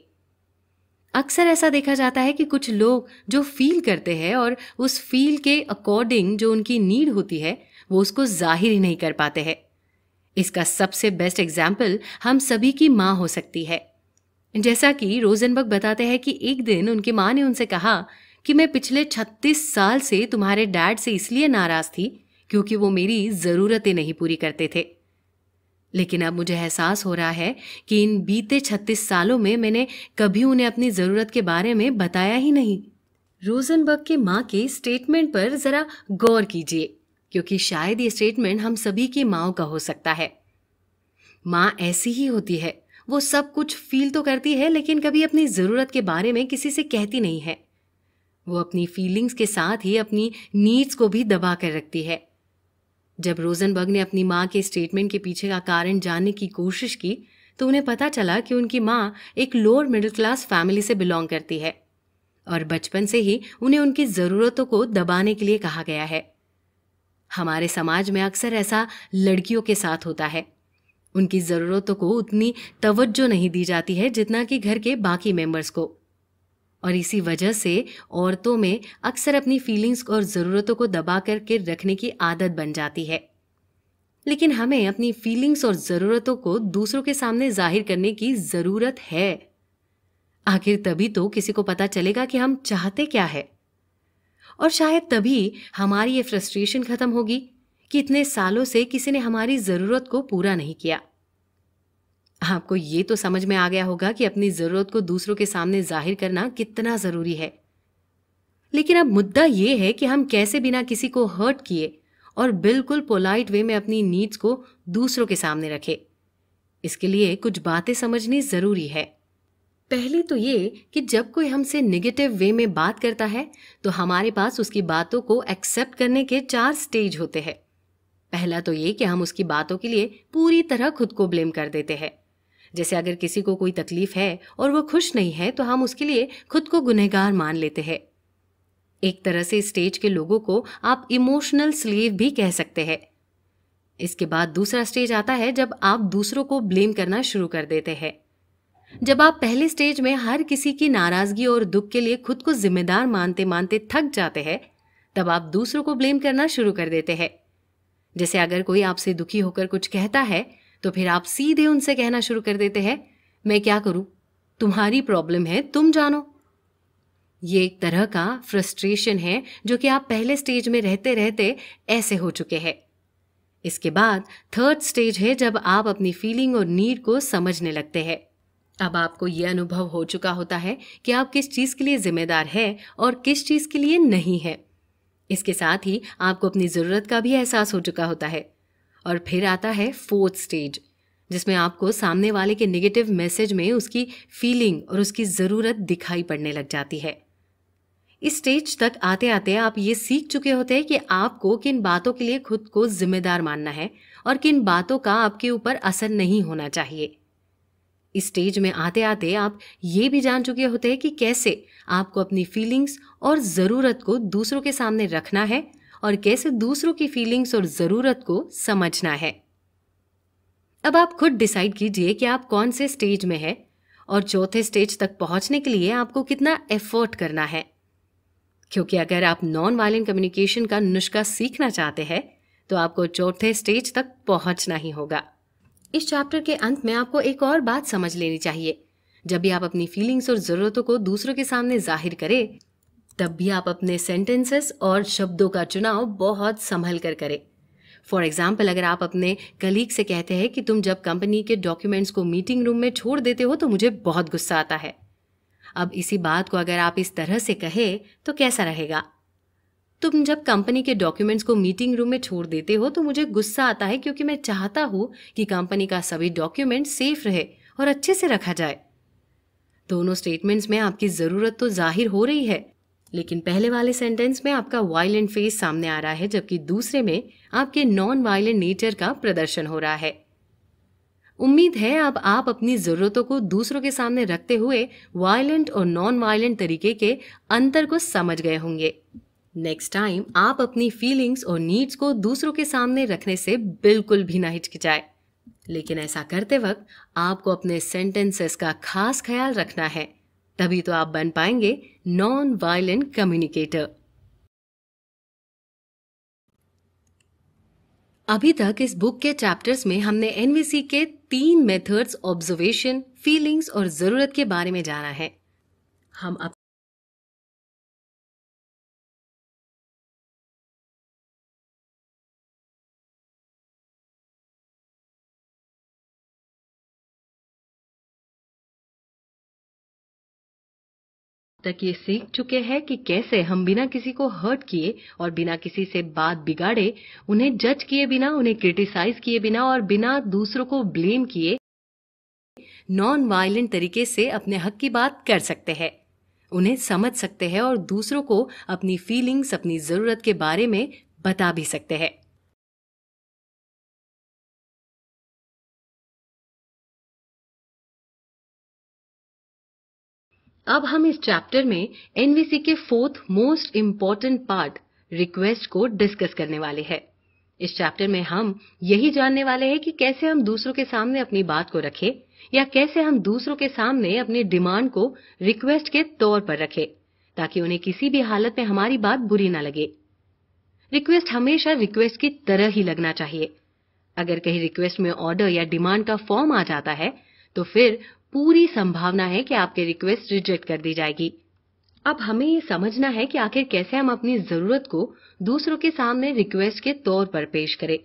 अक्सर ऐसा देखा जाता है कि कुछ लोग जो फील करते हैं और उस फील के अकॉर्डिंग जो उनकी नीड होती है वो उसको जाहिर ही नहीं कर पाते हैं। इसका सबसे बेस्ट एग्जाम्पल हम सभी की माँ हो सकती है। जैसा कि रोजनबर्ग बताते हैं कि एक दिन उनकी माँ ने उनसे कहा कि मैं पिछले 36 साल से तुम्हारे डैड से इसलिए नाराज थी क्योंकि वो मेरी ज़रूरतें नहीं पूरी करते थे, लेकिन अब मुझे एहसास हो रहा है कि इन बीते 36 सालों में मैंने कभी उन्हें अपनी ज़रूरत के बारे में बताया ही नहीं। रोजनबर्ग के माँ के स्टेटमेंट पर ज़रा गौर कीजिए, क्योंकि शायद ये स्टेटमेंट हम सभी की माँओं का हो सकता है। माँ ऐसी ही होती है, वो सब कुछ फील तो करती है लेकिन कभी अपनी ज़रूरत के बारे में किसी से कहती नहीं है। वो अपनी फीलिंग्स के साथ ही अपनी नीड्स को भी दबा कर रखती है। जब रोजनबर्ग ने अपनी माँ के स्टेटमेंट के पीछे का कारण जानने की कोशिश की तो उन्हें पता चला कि उनकी माँ एक लोअर मिडिल क्लास फैमिली से बिलोंग करती है और बचपन से ही उन्हें उनकी ज़रूरतों को दबाने के लिए कहा गया है। हमारे समाज में अक्सर ऐसा लड़कियों के साथ होता है। उनकी ज़रूरतों को उतनी तवज्जो नहीं दी जाती है जितना कि घर के बाकी मेंबर्स को। और इसी वजह से औरतों में अक्सर अपनी फीलिंग्स और ज़रूरतों को दबा करके रखने की आदत बन जाती है। लेकिन हमें अपनी फीलिंग्स और ज़रूरतों को दूसरों के सामने जाहिर करने की ज़रूरत है। आखिर तभी तो किसी को पता चलेगा कि हम चाहते क्या है। और शायद तभी हमारी ये फ्रस्ट्रेशन खत्म होगी कि इतने सालों से किसी ने हमारी ज़रूरत को पूरा नहीं किया। आपको ये तो समझ में आ गया होगा कि अपनी ज़रूरत को दूसरों के सामने जाहिर करना कितना ज़रूरी है। लेकिन अब मुद्दा ये है कि हम कैसे बिना किसी को हर्ट किए और बिल्कुल पोलाइट वे में अपनी नीड्स को दूसरों के सामने रखें। इसके लिए कुछ बातें समझनी ज़रूरी है। पहली तो ये कि जब कोई हमसे नेगेटिव वे में बात करता है तो हमारे पास उसकी बातों को एक्सेप्ट करने के 4 स्टेज होते हैं। पहला तो ये कि हम उसकी बातों के लिए पूरी तरह खुद को ब्लेम कर देते हैं। जैसे अगर किसी को कोई तकलीफ है और वो खुश नहीं है तो हम उसके लिए खुद को गुनहगार मान लेते हैं। एक तरह से इस स्टेज के लोगों को आप इमोशनल स्लेव भी कह सकते हैं। इसके बाद दूसरा स्टेज आता है जब आप दूसरों को ब्लेम करना शुरू कर देते हैं। जब आप पहले स्टेज में हर किसी की नाराजगी और दुख के लिए खुद को जिम्मेदार मानते मानते थक जाते हैं, तब आप दूसरों को ब्लेम करना शुरू कर देते हैं। जैसे अगर कोई आपसे दुखी होकर कुछ कहता है तो फिर आप सीधे उनसे कहना शुरू कर देते हैं, मैं क्या करूं, तुम्हारी प्रॉब्लम है, तुम जानो। ये एक तरह का फ्रस्ट्रेशन है जो कि आप पहले स्टेज में रहते रहते ऐसे हो चुके हैं। इसके बाद थर्ड स्टेज है जब आप अपनी फीलिंग और नीड को समझने लगते हैं। अब आपको ये अनुभव हो चुका होता है कि आप किस चीज़ के लिए जिम्मेदार है और किस चीज़ के लिए नहीं है। इसके साथ ही आपको अपनी ज़रूरत का भी एहसास हो चुका होता है। और फिर आता है फोर्थ स्टेज, जिसमें आपको सामने वाले के नेगेटिव मैसेज में उसकी फीलिंग और उसकी ज़रूरत दिखाई पड़ने लग जाती है। इस स्टेज तक आते आते आप ये सीख चुके होते हैं कि आपको किन बातों के लिए खुद को जिम्मेदार मानना है और किन बातों का आपके ऊपर असर नहीं होना चाहिए। इस स्टेज में आते आते आप ये भी जान चुके होते हैं कि कैसे आपको अपनी फीलिंग्स और ज़रूरत को दूसरों के सामने रखना है और कैसे दूसरों की फीलिंग्स और ज़रूरत को समझना है। अब आप खुद डिसाइड कीजिए कि आप कौन से स्टेज में हैं और चौथे स्टेज तक पहुंचने के लिए आपको कितना एफर्ट करना है। क्योंकि अगर आप नॉन वायलेंट कम्युनिकेशन का नुस्खा सीखना चाहते हैं तो आपको चौथे स्टेज तक पहुंचना ही होगा। इस चैप्टर के अंत में आपको एक और बात समझ लेनी चाहिए। जब भी आप अपनी फीलिंग्स और ज़रूरतों को दूसरों के सामने जाहिर करें, तब भी आप अपने सेंटेंसेस और शब्दों का चुनाव बहुत संभल कर करें। फॉर एग्जाम्पल, अगर आप अपने कलीग से कहते हैं कि तुम जब कंपनी के डॉक्यूमेंट्स को मीटिंग रूम में छोड़ देते हो तो मुझे बहुत गुस्सा आता है। अब इसी बात को अगर आप इस तरह से कहें तो कैसा रहेगा? तुम जब कंपनी के डॉक्यूमेंट्स को मीटिंग रूम में छोड़ देते हो तो मुझे गुस्सा आता है क्योंकि मैं चाहता हूँ कि कंपनी का सभी डॉक्यूमेंट सेफ रहे और अच्छे से रखा जाए। दोनों स्टेटमेंट्स में आपकी ज़रूरत तो जाहिर हो रही है, लेकिन पहले वाले सेंटेंस में आपका वायलेंट फेस सामने आ रहा है, जबकि दूसरे में आपके नॉन वायलेंट नेचर का प्रदर्शन हो रहा है। उम्मीद है अब आप अपनी ज़रूरतों को दूसरों के सामने रखते हुए वायलेंट और नॉन वायलेंट तरीके के अंतर को समझ गए होंगे। नेक्स्ट टाइम आप अपनी फीलिंग्स और नीड्स को दूसरों के सामने रखने से बिल्कुल भी ना हिचकिचाए, लेकिन ऐसा करते वक्त आपको अपने सेंटेंसेस का खास ख्याल रखना है, तभी तो आप बन पाएंगे नॉन वायलेंट कम्युनिकेटर। अभी तक इस बुक के चैप्टर्स में हमने एनवीसी के 3 मेथड्स ऑब्जर्वेशन, फीलिंग्स और ज़रूरत के बारे में जाना है। हम अब तक ये सीख चुके हैं कि कैसे हम बिना किसी को हर्ट किए और बिना किसी से बात बिगाड़े, उन्हें जज किए बिना, उन्हें क्रिटिसाइज किए बिना और बिना दूसरों को ब्लेम किए नॉन वायलेंट तरीके से अपने हक की बात कर सकते हैं, उन्हें समझ सकते हैं और दूसरों को अपनी फीलिंग्स, अपनी ज़रूरत के बारे में बता भी सकते हैं। अब हम इस चैप्टर में एनवीसी के 4th most important part, request को डिस्कस करने वाले हैं। इस चैप्टर में हम यही जानने वाले हैं कि कैसे हम दूसरों के सामने अपनी बात को रखें या कैसे हम दूसरों के सामने अपनी डिमांड को रिक्वेस्ट के तौर पर रखें ताकि उन्हें किसी भी हालत में हमारी बात बुरी ना लगे। रिक्वेस्ट हमेशा रिक्वेस्ट की तरह ही लगना चाहिए। अगर कहीं रिक्वेस्ट में ऑर्डर या डिमांड का फॉर्म आ जाता है तो फिर पूरी संभावना है कि आपकी रिक्वेस्ट रिजेक्ट कर दी जाएगी। अब हमें ये समझना है कि आखिर कैसे हम अपनी जरूरत को दूसरों के सामने रिक्वेस्ट के तौर पर पेश करें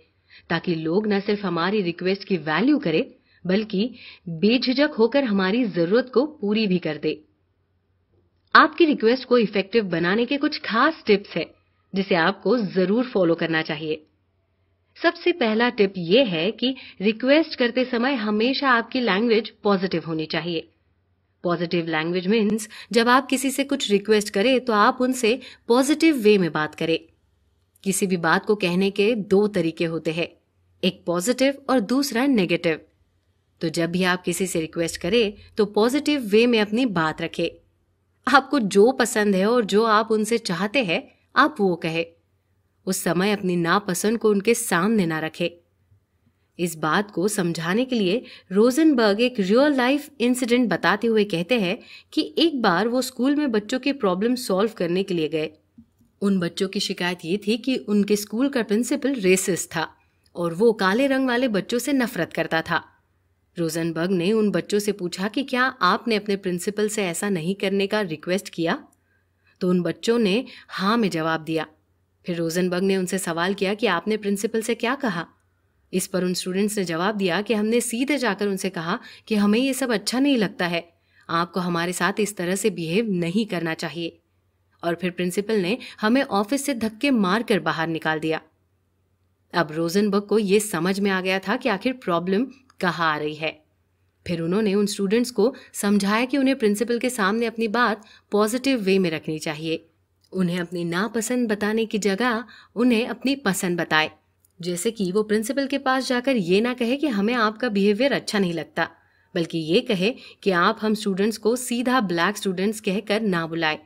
ताकि लोग न सिर्फ हमारी रिक्वेस्ट की वैल्यू करें बल्कि बेझिझक होकर हमारी जरूरत को पूरी भी कर दे। आपकी रिक्वेस्ट को इफेक्टिव बनाने के कुछ खास टिप्स हैं जिसे आपको जरूर फॉलो करना चाहिए। सबसे पहला टिप ये है कि रिक्वेस्ट करते समय हमेशा आपकी लैंग्वेज पॉजिटिव होनी चाहिए। पॉजिटिव लैंग्वेज मीन्स जब आप किसी से कुछ रिक्वेस्ट करें तो आप उनसे पॉजिटिव वे में बात करें। किसी भी बात को कहने के दो तरीके होते हैं, एक पॉजिटिव और दूसरा नेगेटिव। तो जब भी आप किसी से रिक्वेस्ट करें तो पॉजिटिव वे में अपनी बात रखें। आपको जो पसंद है और जो आप उनसे चाहते हैं आप वो कहें। उस समय अपनी नापसंद को उनके सामने ना रखें। इस बात को समझाने के लिए रोजनबर्ग एक रियल लाइफ इंसिडेंट बताते हुए कहते हैं कि एक बार वो स्कूल में बच्चों की प्रॉब्लम सॉल्व करने के लिए गए। उन बच्चों की शिकायत ये थी कि उनके स्कूल का प्रिंसिपल रेसिस्ट था और वो काले रंग वाले बच्चों से नफरत करता था। रोजनबर्ग ने उन बच्चों से पूछा कि क्या आपने अपने प्रिंसिपल से ऐसा नहीं करने का रिक्वेस्ट किया? तो उन बच्चों ने हाँ में जवाब दिया। फिर रोजनबर्ग ने उनसे सवाल किया कि आपने प्रिंसिपल से क्या कहा? इस पर उन स्टूडेंट्स ने जवाब दिया कि हमने सीधे जाकर उनसे कहा कि हमें ये सब अच्छा नहीं लगता है, आपको हमारे साथ इस तरह से बिहेव नहीं करना चाहिए। और फिर प्रिंसिपल ने हमें ऑफिस से धक्के मारकर बाहर निकाल दिया। अब रोजनबर्ग को ये समझ में आ गया था कि आखिर प्रॉब्लम कहाँ आ रही है। फिर उन्होंने उन स्टूडेंट्स को समझाया कि उन्हें प्रिंसिपल के सामने अपनी बात पॉजिटिव वे में रखनी चाहिए। उन्हें अपनी नापसंद बताने की जगह उन्हें अपनी पसंद बताए। जैसे कि वो प्रिंसिपल के पास जाकर ये ना कहे कि हमें आपका बिहेवियर अच्छा नहीं लगता, बल्कि ये कहे कि आप हम स्टूडेंट्स को सीधा ब्लैक स्टूडेंट्स कहकर ना बुलाए,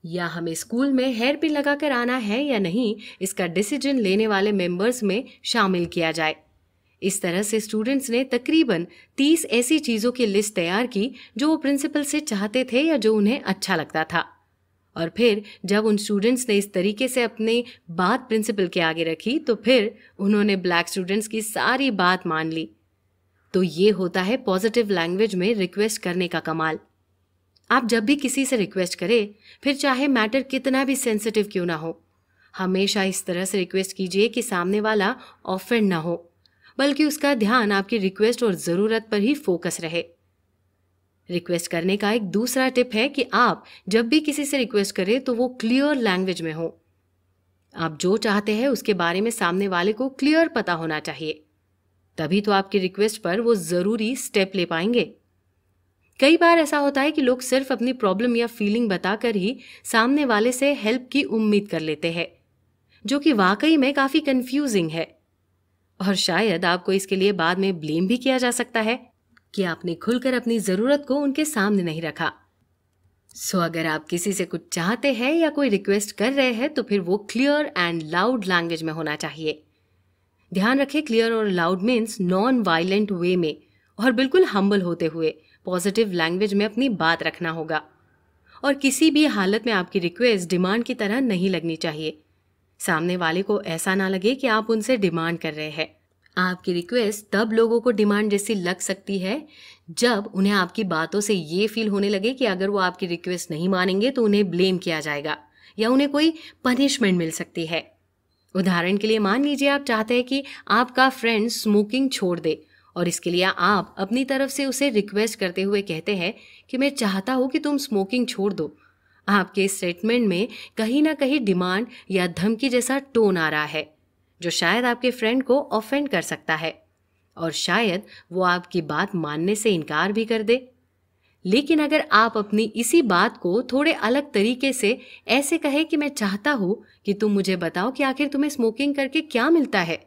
या हमें स्कूल में हेयर पिन लगाकर आना है या नहीं इसका डिसीजन लेने वाले मेंबर्स में शामिल किया जाए। इस तरह से स्टूडेंट्स ने तकरीबन 30 ऐसी चीजों की लिस्ट तैयार की जो वो प्रिंसिपल से चाहते थे या जो उन्हें अच्छा लगता था। और फिर जब उन स्टूडेंट्स ने इस तरीके से अपनी बात प्रिंसिपल के आगे रखी तो फिर उन्होंने ब्लैक स्टूडेंट्स की सारी बात मान ली। तो ये होता है पॉजिटिव लैंग्वेज में रिक्वेस्ट करने का कमाल। आप जब भी किसी से रिक्वेस्ट करें, फिर चाहे मैटर कितना भी सेंसिटिव क्यों ना हो, हमेशा इस तरह से रिक्वेस्ट कीजिए कि सामने वाला ऑफेंड ना हो, बल्कि उसका ध्यान आपकी रिक्वेस्ट और ज़रूरत पर ही फोकस रहे। रिक्वेस्ट करने का एक दूसरा टिप है कि आप जब भी किसी से रिक्वेस्ट करें तो वो क्लियर लैंग्वेज में हो। आप जो चाहते हैं उसके बारे में सामने वाले को क्लियर पता होना चाहिए, तभी तो आपकी रिक्वेस्ट पर वो ज़रूरी स्टेप ले पाएंगे। कई बार ऐसा होता है कि लोग सिर्फ अपनी प्रॉब्लम या फीलिंग बताकर ही सामने वाले से हेल्प की उम्मीद कर लेते हैं, जो कि वाकई में काफ़ी कंफ्यूजिंग है। और शायद आपको इसके लिए बाद में ब्लेम भी किया जा सकता है कि आपने खुलकर अपनी ज़रूरत को उनके सामने नहीं रखा। सो अगर आप किसी से कुछ चाहते हैं या कोई रिक्वेस्ट कर रहे हैं तो फिर वो क्लियर एंड लाउड लैंग्वेज में होना चाहिए। ध्यान रखें, क्लियर और लाउड मीन्स नॉन वायलेंट वे में और बिल्कुल हम्बल होते हुए पॉजिटिव लैंग्वेज में अपनी बात रखना होगा। और किसी भी हालत में आपकी रिक्वेस्ट डिमांड की तरह नहीं लगनी चाहिए। सामने वाले को ऐसा ना लगे कि आप उनसे डिमांड कर रहे हैं। आपकी रिक्वेस्ट तब लोगों को डिमांड जैसी लग सकती है जब उन्हें आपकी बातों से ये फील होने लगे कि अगर वो आपकी रिक्वेस्ट नहीं मानेंगे तो उन्हें ब्लेम किया जाएगा या उन्हें कोई पनिशमेंट मिल सकती है। उदाहरण के लिए मान लीजिए आप चाहते हैं कि आपका फ्रेंड स्मोकिंग छोड़ दे और इसके लिए आप अपनी तरफ से उसे रिक्वेस्ट करते हुए कहते हैं कि मैं चाहता हूँ कि तुम स्मोकिंग छोड़ दो। आपके इस स्टेटमेंट में कहीं ना कहीं डिमांड या धमकी जैसा टोन आ रहा है, जो शायद आपके फ्रेंड को ऑफेंड कर सकता है और शायद वो आपकी बात मानने से इनकार भी कर दे। लेकिन अगर आप अपनी इसी बात को थोड़े अलग तरीके से ऐसे कहे कि मैं चाहता हूँ कि तुम मुझे बताओ कि आखिर तुम्हें स्मोकिंग करके क्या मिलता है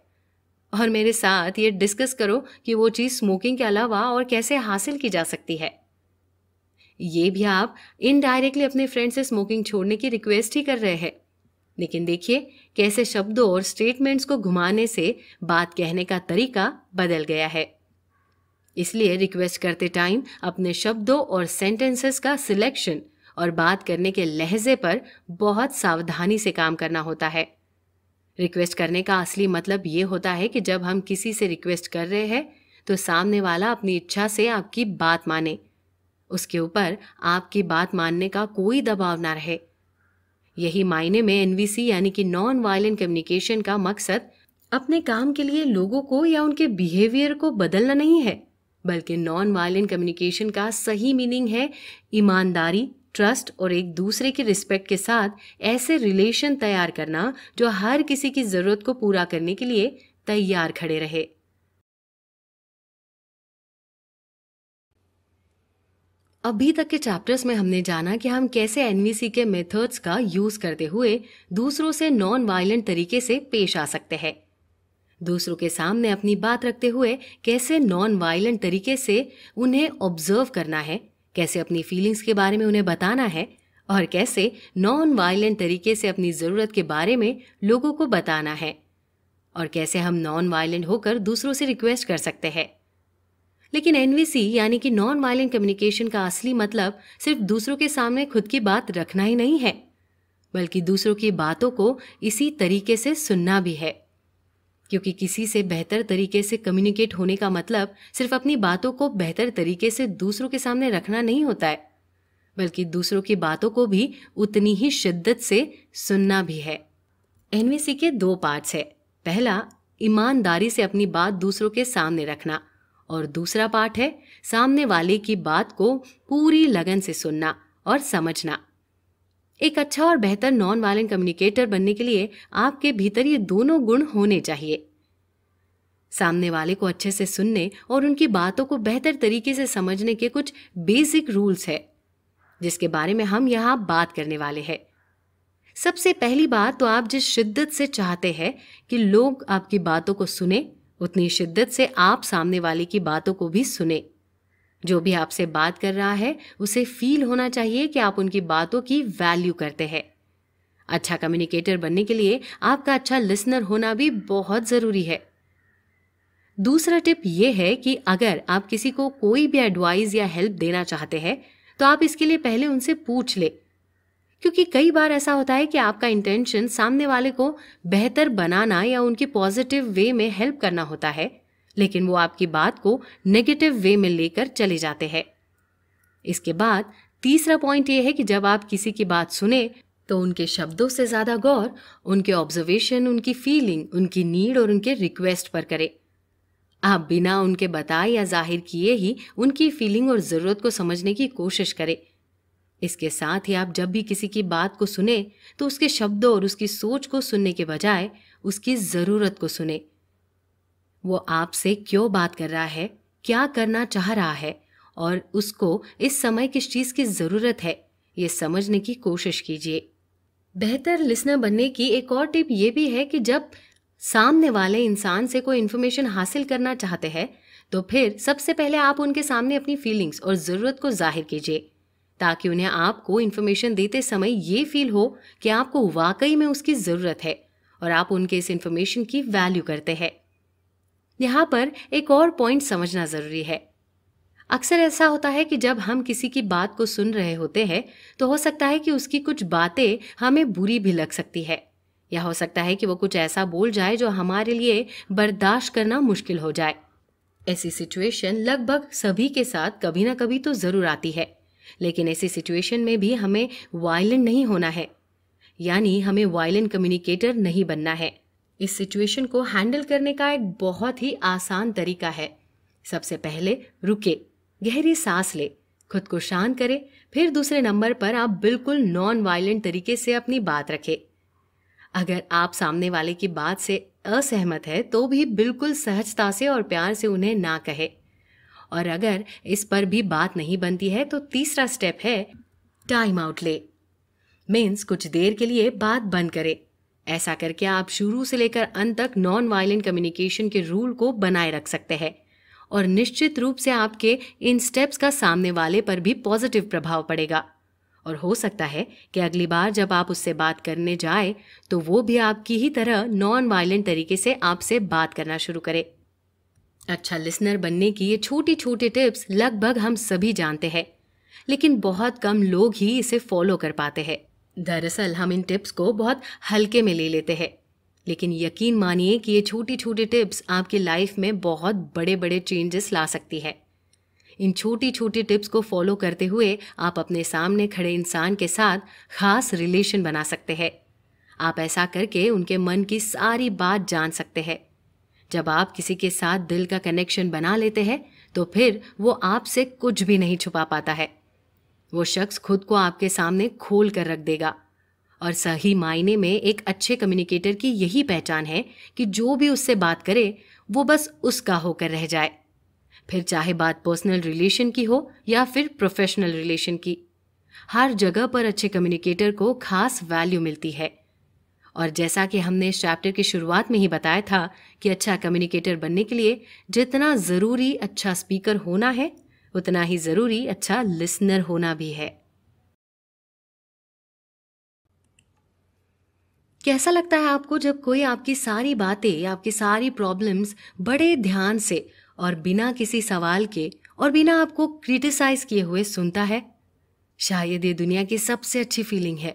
और मेरे साथ ये डिस्कस करो कि वो चीज़ स्मोकिंग के अलावा और कैसे हासिल की जा सकती है, ये भी आप इनडायरेक्टली अपने फ्रेंड से स्मोकिंग छोड़ने की रिक्वेस्ट ही कर रहे हैं। लेकिन देखिए कैसे शब्दों और स्टेटमेंट्स को घुमाने से बात कहने का तरीका बदल गया है। इसलिए रिक्वेस्ट करते टाइम अपने शब्दों और सेंटेंसेस का सिलेक्शन और बात करने के लहजे पर बहुत सावधानी से काम करना होता है। रिक्वेस्ट करने का असली मतलब ये होता है कि जब हम किसी से रिक्वेस्ट कर रहे हैं तो सामने वाला अपनी इच्छा से आपकी बात माने, उसके ऊपर आपकी बात मानने का कोई दबाव ना रहे। यही मायने में एनवीसी यानी कि नॉन वायलेंट कम्युनिकेशन का मकसद अपने काम के लिए लोगों को या उनके बिहेवियर को बदलना नहीं है, बल्कि नॉन वायलेंट कम्युनिकेशन का सही मीनिंग है ईमानदारी, ट्रस्ट और एक दूसरे की रिस्पेक्ट के साथ ऐसे रिलेशन तैयार करना जो हर किसी की जरूरत को पूरा करने के लिए तैयार खड़े रहे। अभी तक के चैप्टर्स में हमने जाना कि हम कैसे एनवीसी के मेथड्स का यूज करते हुए दूसरों से नॉन वायलेंट तरीके से पेश आ सकते हैं। दूसरों के सामने अपनी बात रखते हुए कैसे नॉन वायलेंट तरीके से उन्हें ऑब्जर्व करना है, कैसे अपनी फीलिंग्स के बारे में उन्हें बताना है और कैसे नॉन वायलेंट तरीके से अपनी ज़रूरत के बारे में लोगों को बताना है, और कैसे हम नॉन वायलेंट होकर दूसरों से रिक्वेस्ट कर सकते हैं। लेकिन एनवीसी यानी कि नॉन वायलेंट कम्युनिकेशन का असली मतलब सिर्फ दूसरों के सामने खुद की बात रखना ही नहीं है, बल्कि दूसरों की बातों को इसी तरीके से सुनना भी है। क्योंकि किसी से बेहतर तरीके से कम्युनिकेट होने का मतलब सिर्फ अपनी बातों को बेहतर तरीके से दूसरों के सामने रखना नहीं होता है, बल्कि दूसरों की बातों को भी उतनी ही शिद्दत से सुनना भी है। एनवीसी के 2 पार्ट्स है। पहला, ईमानदारी से अपनी बात दूसरों के सामने रखना, और दूसरा पार्ट है सामने वाले की बात को पूरी लगन से सुनना और समझना। एक अच्छा और बेहतर नॉन वायलेंट कम्युनिकेटर बनने के लिए आपके भीतर ये दोनों गुण होने चाहिए। सामने वाले को अच्छे से सुनने और उनकी बातों को बेहतर तरीके से समझने के कुछ बेसिक रूल्स है, जिसके बारे में हम यहाँ बात करने वाले हैं। सबसे पहली बात तो आप जिस शिद्दत से चाहते हैं कि लोग आपकी बातों को सुने, उतनी शिद्दत से आप सामने वाले की बातों को भी सुने। जो भी आपसे बात कर रहा है उसे फील होना चाहिए कि आप उनकी बातों की वैल्यू करते हैं। अच्छा कम्युनिकेटर बनने के लिए आपका अच्छा लिसनर होना भी बहुत ज़रूरी है। दूसरा टिप ये है कि अगर आप किसी को कोई भी एडवाइस या हेल्प देना चाहते हैं तो आप इसके लिए पहले उनसे पूछ ले, क्योंकि कई बार ऐसा होता है कि आपका इंटेंशन सामने वाले को बेहतर बनाना या उनकी पॉजिटिव वे में हेल्प करना होता है, लेकिन वो आपकी बात को नेगेटिव वे में लेकर चले जाते हैं। इसके बाद तीसरा पॉइंट ये है कि जब आप किसी की बात सुने तो उनके शब्दों से ज़्यादा गौर उनके ऑब्जर्वेशन, उनकी फीलिंग, उनकी नीड और उनके रिक्वेस्ट पर करें। आप बिना उनके बताए या जाहिर किए ही उनकी फीलिंग और ज़रूरत को समझने की कोशिश करें। इसके साथ ही आप जब भी किसी की बात को सुने तो उसके शब्दों और उसकी सोच को सुनने के बजाय उसकी ज़रूरत को सुने। वो आपसे क्यों बात कर रहा है, क्या करना चाह रहा है और उसको इस समय किस चीज़ की ज़रूरत है, ये समझने की कोशिश कीजिए। बेहतर लिसनर बनने की एक और टिप ये भी है कि जब सामने वाले इंसान से कोई इन्फॉर्मेशन हासिल करना चाहते हैं तो फिर सबसे पहले आप उनके सामने अपनी फीलिंग्स और ज़रूरत को जाहिर कीजिए, ताकि उन्हें आपको इन्फॉर्मेशन देते समय ये फील हो कि आपको वाकई में उसकी ज़रूरत है और आप उनके इस इन्फॉर्मेशन की वैल्यू करते हैं। यहाँ पर एक और पॉइंट समझना ज़रूरी है। अक्सर ऐसा होता है कि जब हम किसी की बात को सुन रहे होते हैं तो हो सकता है कि उसकी कुछ बातें हमें बुरी भी लग सकती है, या हो सकता है कि वो कुछ ऐसा बोल जाए जो हमारे लिए बर्दाश्त करना मुश्किल हो जाए। ऐसी सिचुएशन लगभग सभी के साथ कभी ना कभी तो ज़रूर आती है, लेकिन ऐसी सिचुएशन में भी हमें वायलेंट नहीं होना है, यानी हमें वायलेंट कम्युनिकेटर नहीं बनना है। इस सिचुएशन को हैंडल करने का एक बहुत ही आसान तरीका है। सबसे पहले रुके, गहरी सांस ले, खुद को शांत करें, फिर दूसरे नंबर पर आप बिल्कुल नॉन वायलेंट तरीके से अपनी बात रखें। अगर आप सामने वाले की बात से असहमत है तो भी बिल्कुल सहजता से और प्यार से उन्हें ना कहे, और अगर इस पर भी बात नहीं बनती है तो तीसरा स्टेप है टाइम आउट ले। मीन्स कुछ देर के लिए बात बंद करें। ऐसा करके आप शुरू से लेकर अंत तक नॉन वायलेंट कम्युनिकेशन के रूल को बनाए रख सकते हैं, और निश्चित रूप से आपके इन स्टेप्स का सामने वाले पर भी पॉजिटिव प्रभाव पड़ेगा और हो सकता है कि अगली बार जब आप उससे बात करने जाए तो वो भी आपकी ही तरह नॉन वायलेंट तरीके से आपसे बात करना शुरू करे। अच्छा लिसनर बनने की ये छोटी छोटी टिप्स लगभग हम सभी जानते हैं, लेकिन बहुत कम लोग ही इसे फॉलो कर पाते हैं। दरअसल हम इन टिप्स को बहुत हल्के में ले लेते हैं, लेकिन यकीन मानिए कि ये छोटी छोटी टिप्स आपकी लाइफ में बहुत बड़े बड़े चेंजेस ला सकती है। इन छोटी छोटी टिप्स को फॉलो करते हुए आप अपने सामने खड़े इंसान के साथ खास रिलेशन बना सकते हैं। आप ऐसा करके उनके मन की सारी बात जान सकते हैं। जब आप किसी के साथ दिल का कनेक्शन बना लेते हैं तो फिर वो आपसे कुछ भी नहीं छुपा पाता है। वो शख्स खुद को आपके सामने खोल कर रख देगा। और सही मायने में एक अच्छे कम्युनिकेटर की यही पहचान है कि जो भी उससे बात करे वो बस उसका होकर रह जाए, फिर चाहे बात पर्सनल रिलेशन की हो या फिर प्रोफेशनल रिलेशन की। हर जगह पर अच्छे कम्युनिकेटर को खास वैल्यू मिलती है। और जैसा कि हमने इस चैप्टर की शुरुआत में ही बताया था कि अच्छा कम्युनिकेटर बनने के लिए जितना ज़रूरी अच्छा स्पीकर होना है उतना ही ज़रूरी अच्छा लिसनर होना भी है। कैसा लगता है आपको जब कोई आपकी सारी बातें, आपकी सारी प्रॉब्लम्स बड़े ध्यान से और बिना किसी सवाल के और बिना आपको क्रिटिसाइज किए हुए सुनता है? शायद ये दुनिया की सबसे अच्छी फीलिंग है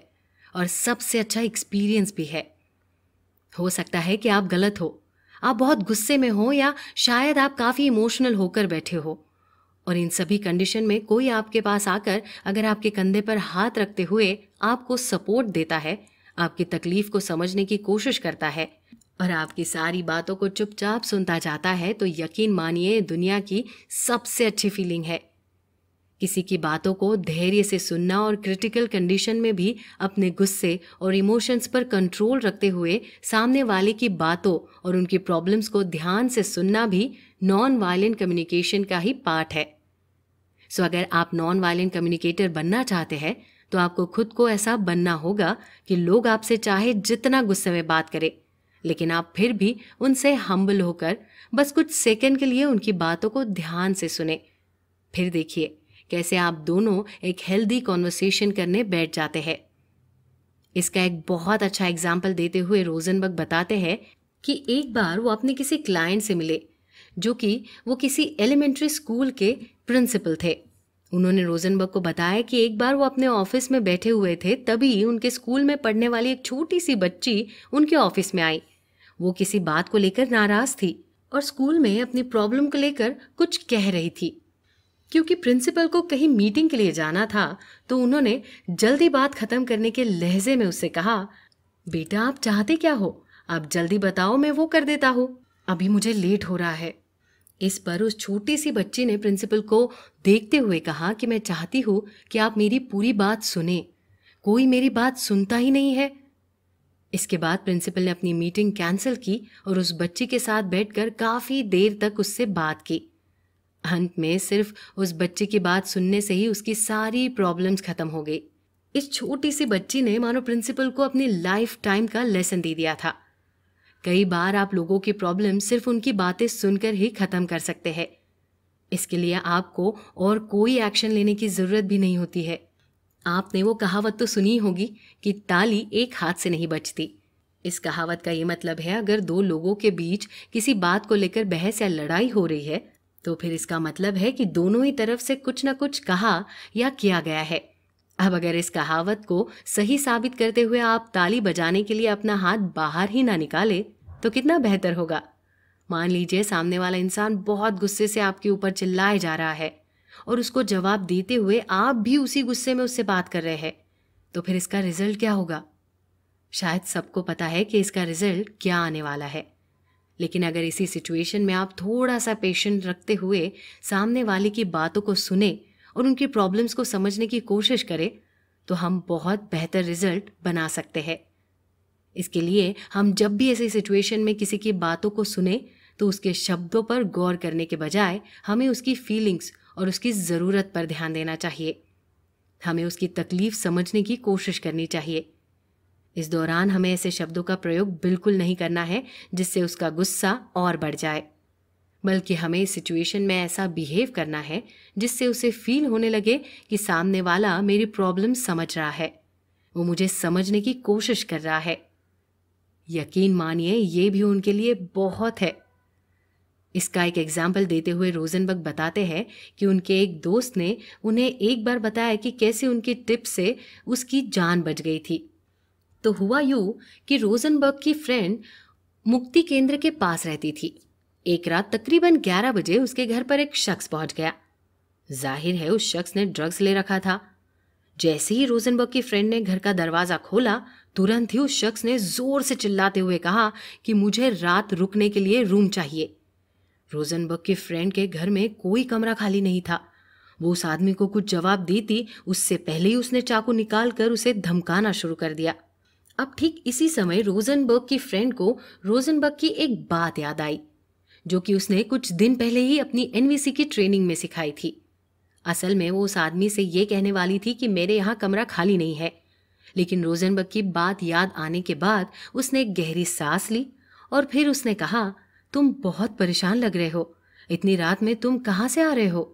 और सबसे अच्छा एक्सपीरियंस भी है। हो सकता है कि आप गलत हो, आप बहुत गुस्से में हो या शायद आप काफ़ी इमोशनल होकर बैठे हो, और इन सभी कंडीशन में कोई आपके पास आकर अगर आपके कंधे पर हाथ रखते हुए आपको सपोर्ट देता है, आपकी तकलीफ को समझने की कोशिश करता है और आपकी सारी बातों को चुपचाप सुनता जाता है, तो यकीन मानिए दुनिया की सबसे अच्छी फीलिंग है। किसी की बातों को धैर्य से सुनना और क्रिटिकल कंडीशन में भी अपने गुस्से और इमोशंस पर कंट्रोल रखते हुए सामने वाले की बातों और उनकी प्रॉब्लम्स को ध्यान से सुनना भी नॉन वायलेंट कम्युनिकेशन का ही पार्ट है। सो अगर आप नॉन वायलेंट कम्युनिकेटर बनना चाहते हैं तो आपको खुद को ऐसा बनना होगा कि लोग आपसे चाहे जितना गुस्से में बात करें, लेकिन आप फिर भी उनसे हम्बल होकर बस कुछ सेकंड के लिए उनकी बातों को ध्यान से सुने। फिर देखिए कैसे आप दोनों एक हेल्दी कॉन्वर्सेशन करने बैठ जाते हैं। इसका एक बहुत अच्छा एग्जाम्पल देते हुए रोजनबर्ग बताते हैं कि एक बार वो अपने किसी क्लाइंट से मिले जो कि वो किसी एलिमेंट्री स्कूल के प्रिंसिपल थे। उन्होंने रोजनबर्ग को बताया कि एक बार वो अपने ऑफिस में बैठे हुए थे, तभी उनके स्कूल में पढ़ने वाली एक छोटी सी बच्ची उनके ऑफिस में आई। वो किसी बात को लेकर नाराज थी और स्कूल में अपनी प्रॉब्लम को लेकर कुछ कह रही थी। क्योंकि प्रिंसिपल को कहीं मीटिंग के लिए जाना था तो उन्होंने जल्दी बात खत्म करने के लहजे में उससे कहा, बेटा आप चाहते क्या हो, आप जल्दी बताओ, मैं वो कर देता हूँ, अभी मुझे लेट हो रहा है। इस पर उस छोटी सी बच्ची ने प्रिंसिपल को देखते हुए कहा कि मैं चाहती हूँ कि आप मेरी पूरी बात सुने, कोई मेरी बात सुनता ही नहीं है। इसके बाद प्रिंसिपल ने अपनी मीटिंग कैंसिल की और उस बच्ची के साथ बैठकर काफ़ी देर तक उससे बात की। अंत में सिर्फ उस बच्चे की बात सुनने से ही उसकी सारी प्रॉब्लम्स खत्म हो गई। इस छोटी सी बच्ची ने मानो प्रिंसिपल को अपनी लाइफ टाइम का लेसन दे दिया था। कई बार आप लोगों की प्रॉब्लम सिर्फ उनकी बातें सुनकर ही खत्म कर सकते हैं। इसके लिए आपको और कोई एक्शन लेने की जरूरत भी नहीं होती है। आपने वो कहावत तो सुनी होगी कि ताली एक हाथ से नहीं बजती। इस कहावत का ये मतलब है, अगर दो लोगों के बीच किसी बात को लेकर बहस या लड़ाई हो रही है तो फिर इसका मतलब है कि दोनों ही तरफ से कुछ ना कुछ कहा या किया गया है। अब अगर इस कहावत को सही साबित करते हुए आप ताली बजाने के लिए अपना हाथ बाहर ही ना निकाले तो कितना बेहतर होगा। मान लीजिए सामने वाला इंसान बहुत गुस्से से आपके ऊपर चिल्लाए जा रहा है और उसको जवाब देते हुए आप भी उसी गुस्से में उससे बात कर रहे हैं, तो फिर इसका रिजल्ट क्या होगा? शायद सबको पता है कि इसका रिजल्ट क्या आने वाला है, लेकिन अगर इसी सिचुएशन में आप थोड़ा सा पेशेंस रखते हुए सामने वाले की बातों को सुने और उनकी प्रॉब्लम्स को समझने की कोशिश करें तो हम बहुत बेहतर रिजल्ट बना सकते हैं। इसके लिए हम जब भी ऐसी सिचुएशन में किसी की बातों को सुने तो उसके शब्दों पर गौर करने के बजाय हमें उसकी फीलिंग्स और उसकी ज़रूरत पर ध्यान देना चाहिए। हमें उसकी तकलीफ समझने की कोशिश करनी चाहिए। इस दौरान हमें ऐसे शब्दों का प्रयोग बिल्कुल नहीं करना है जिससे उसका गुस्सा और बढ़ जाए। बल्कि हमें इस सिचुएशन में ऐसा बिहेव करना है जिससे उसे फील होने लगे कि सामने वाला मेरी प्रॉब्लम समझ रहा है, वो मुझे समझने की कोशिश कर रहा है। यकीन मानिए ये भी उनके लिए बहुत है। इसका एक एग्जाम्पल देते हुए रोजनबर्ग बताते हैं कि उनके एक दोस्त ने उन्हें एक बार बताया कि कैसे उनकी टिप से उसकी जान बच गई थी। तो हुआ यूं कि रोजनबर्ग की फ्रेंड मुक्ति केंद्र के पास रहती थी। एक रात तकरीबन 11 बजे उसके घर पर एक शख्स पहुंच गया। जाहिर है उस शख्स ने ड्रग्स ले रखा था। जैसे ही रोजनबर्ग की फ्रेंड ने घर का दरवाजा खोला, तुरंत ही उस शख्स ने जोर से चिल्लाते हुए कहा कि मुझे रात रुकने के लिए रूम चाहिए। रोजनबर्ग की फ्रेंड के घर में कोई कमरा खाली नहीं था। वो उस आदमी को कुछ जवाब देती उससे पहले ही उसने चाकू निकालकर उसे धमकाना शुरू कर दिया। अब ठीक इसी समय रोजनबर्ग की फ्रेंड को रोजनबर्ग की एक बात याद आई, जो कि उसने कुछ दिन पहले ही अपनी एनवीसी की ट्रेनिंग में सिखाई थी। असल में वो उस आदमी से ये कहने वाली थी कि मेरे यहाँ कमरा खाली नहीं है, लेकिन रोजनबर्ग की बात याद आने के बाद उसने एक गहरी सांस ली और फिर उसने कहा, तुम बहुत परेशान लग रहे हो, इतनी रात में तुम कहाँ से आ रहे हो?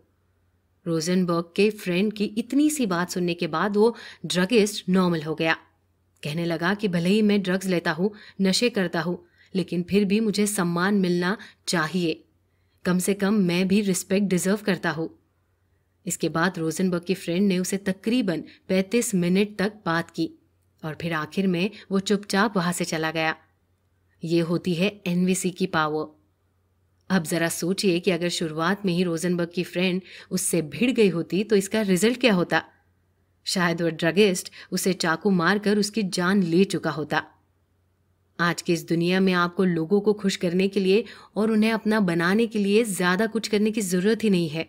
रोजनबर्ग के फ्रेंड की इतनी सी बात सुनने के बाद वो ड्रगिस्ट नॉर्मल हो गया। कहने लगा कि भले ही मैं ड्रग्स लेता हूँ, नशे करता हूँ, लेकिन फिर भी मुझे सम्मान मिलना चाहिए। कम से कम मैं भी रिस्पेक्ट डिजर्व करता हूँ। इसके बाद रोजनबर्ग की फ्रेंड ने उसे तकरीबन 35 मिनट तक बात की और फिर आखिर में वो चुपचाप वहां से चला गया। ये होती है एनवीसी की पावर। अब जरा सोचिए कि अगर शुरुआत में ही रोजनबर्ग की फ्रेंड उससे भिड़ गई होती तो इसका रिजल्ट क्या होता? शायद वह ड्रगिस्ट उसे चाकू मारकर उसकी जान ले चुका होता। आज की इस दुनिया में आपको लोगों को खुश करने के लिए और उन्हें अपना बनाने के लिए ज्यादा कुछ करने की जरूरत ही नहीं है।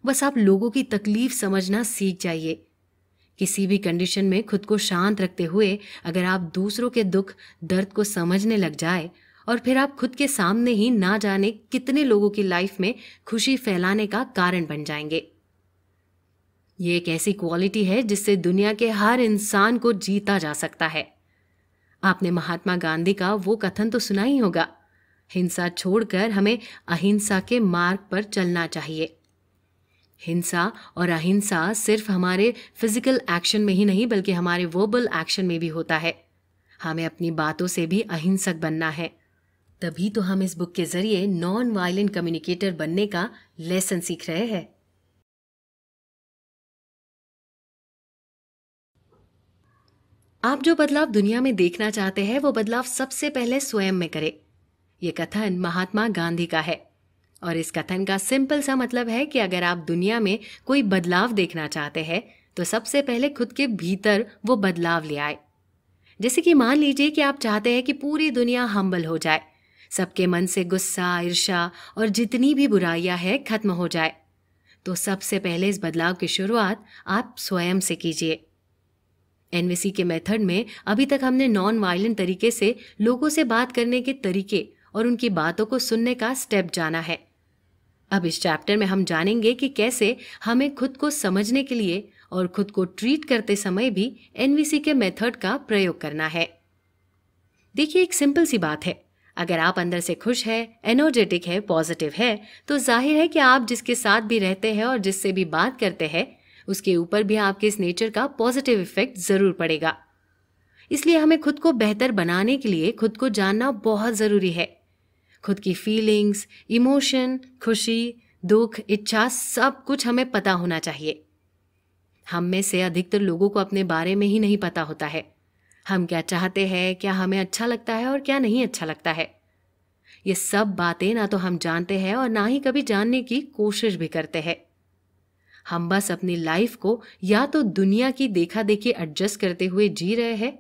बस आप लोगों की तकलीफ समझना सीख जाइए। किसी भी कंडीशन में खुद को शांत रखते हुए अगर आप दूसरों के दुख दर्द को समझने लग जाए और फिर आप खुद के सामने ही ना जाने कितने लोगों की लाइफ में खुशी फैलाने का कारण बन जाएंगे। ये एक ऐसी क्वालिटी है जिससे दुनिया के हर इंसान को जीता जा सकता है। आपने महात्मा गांधी का वो कथन तो सुना ही होगा, हिंसा छोड़कर हमें अहिंसा के मार्ग पर चलना चाहिए। हिंसा और अहिंसा सिर्फ हमारे फिजिकल एक्शन में ही नहीं बल्कि हमारे वर्बल एक्शन में भी होता है। हमें अपनी बातों से भी अहिंसक बनना है। तभी तो हम इस बुक के जरिए नॉन वायलेंट कम्युनिकेटर बनने का लेसन सीख रहे हैं। आप जो बदलाव दुनिया में देखना चाहते हैं वो बदलाव सबसे पहले स्वयं में करें। ये कथन महात्मा गांधी का है और इस कथन का सिंपल सा मतलब है कि अगर आप दुनिया में कोई बदलाव देखना चाहते हैं तो सबसे पहले खुद के भीतर वो बदलाव ले आए। जैसे कि मान लीजिए कि आप चाहते हैं कि पूरी दुनिया हम्बल हो जाए, सबके मन से गुस्सा, ईर्ष्या और जितनी भी बुराइयां हैं खत्म हो जाए, तो सबसे पहले इस बदलाव की शुरुआत आप स्वयं से कीजिए। एनवीसी के मेथड में अभी तक हमने नॉन वायलेंट तरीके से लोगों से बात करने के तरीके और उनकी बातों को सुनने का स्टेप जाना है। अब इस चैप्टर में हम जानेंगे कि कैसे हमें खुद को समझने के लिए और खुद को ट्रीट करते समय भी एनवीसी के मेथड का प्रयोग करना है। देखिए, एक सिंपल सी बात है, अगर आप अंदर से खुश है, एनर्जेटिक है, पॉजिटिव है, तो जाहिर है कि आप जिसके साथ भी रहते हैं और जिससे भी बात करते हैं उसके ऊपर भी आपके इस नेचर का पॉजिटिव इफेक्ट जरूर पड़ेगा। इसलिए हमें खुद को बेहतर बनाने के लिए खुद को जानना बहुत जरूरी है। खुद की फीलिंग्स, इमोशन, खुशी, दुख, इच्छा सब कुछ हमें पता होना चाहिए। हम में से अधिकतर लोगों को अपने बारे में ही नहीं पता होता है। हम क्या चाहते हैं, क्या हमें अच्छा लगता है और क्या नहीं अच्छा लगता है। ये सब बातें ना तो हम जानते हैं और ना ही कभी जानने की कोशिश भी करते हैं। हम बस अपनी लाइफ को या तो दुनिया की देखा देखी एडजस्ट करते हुए जी रहे हैं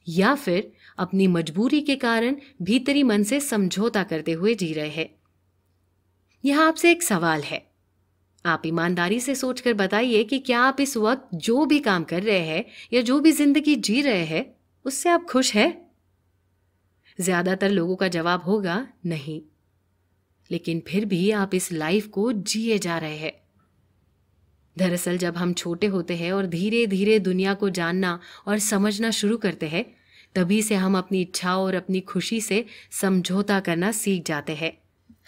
या फिर अपनी मजबूरी के कारण भीतरी मन से समझौता करते हुए जी रहे हैं। यहां आपसे एक सवाल है, आप ईमानदारी से सोचकर बताइए कि क्या आप इस वक्त जो भी काम कर रहे हैं या जो भी जिंदगी जी रहे हैं उससे आप खुश हैं? ज्यादातर लोगों का जवाब होगा नहीं, लेकिन फिर भी आप इस लाइफ को जिए जा रहे हैं। दरअसल जब हम छोटे होते हैं और धीरे धीरे दुनिया को जानना और समझना शुरू करते हैं, तभी से हम अपनी इच्छाओं और अपनी खुशी से समझौता करना सीख जाते हैं।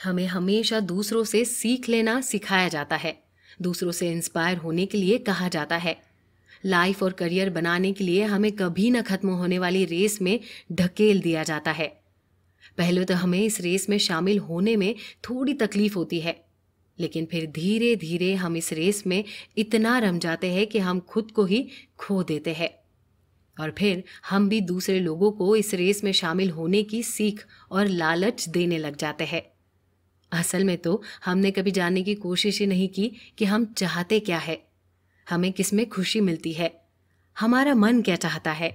हमें हमेशा दूसरों से सीख लेना सिखाया जाता है, दूसरों से इंस्पायर होने के लिए कहा जाता है। लाइफ और करियर बनाने के लिए हमें कभी न खत्म होने वाली रेस में ढकेल दिया जाता है। पहले तो हमें इस रेस में शामिल होने में थोड़ी तकलीफ होती है, लेकिन फिर धीरे धीरे हम इस रेस में इतना रम जाते हैं कि हम खुद को ही खो देते हैं, और फिर हम भी दूसरे लोगों को इस रेस में शामिल होने की सीख और लालच देने लग जाते हैं। असल में तो हमने कभी जानने की कोशिश ही नहीं की कि हम चाहते क्या है, हमें किसमें खुशी मिलती है, हमारा मन क्या चाहता है।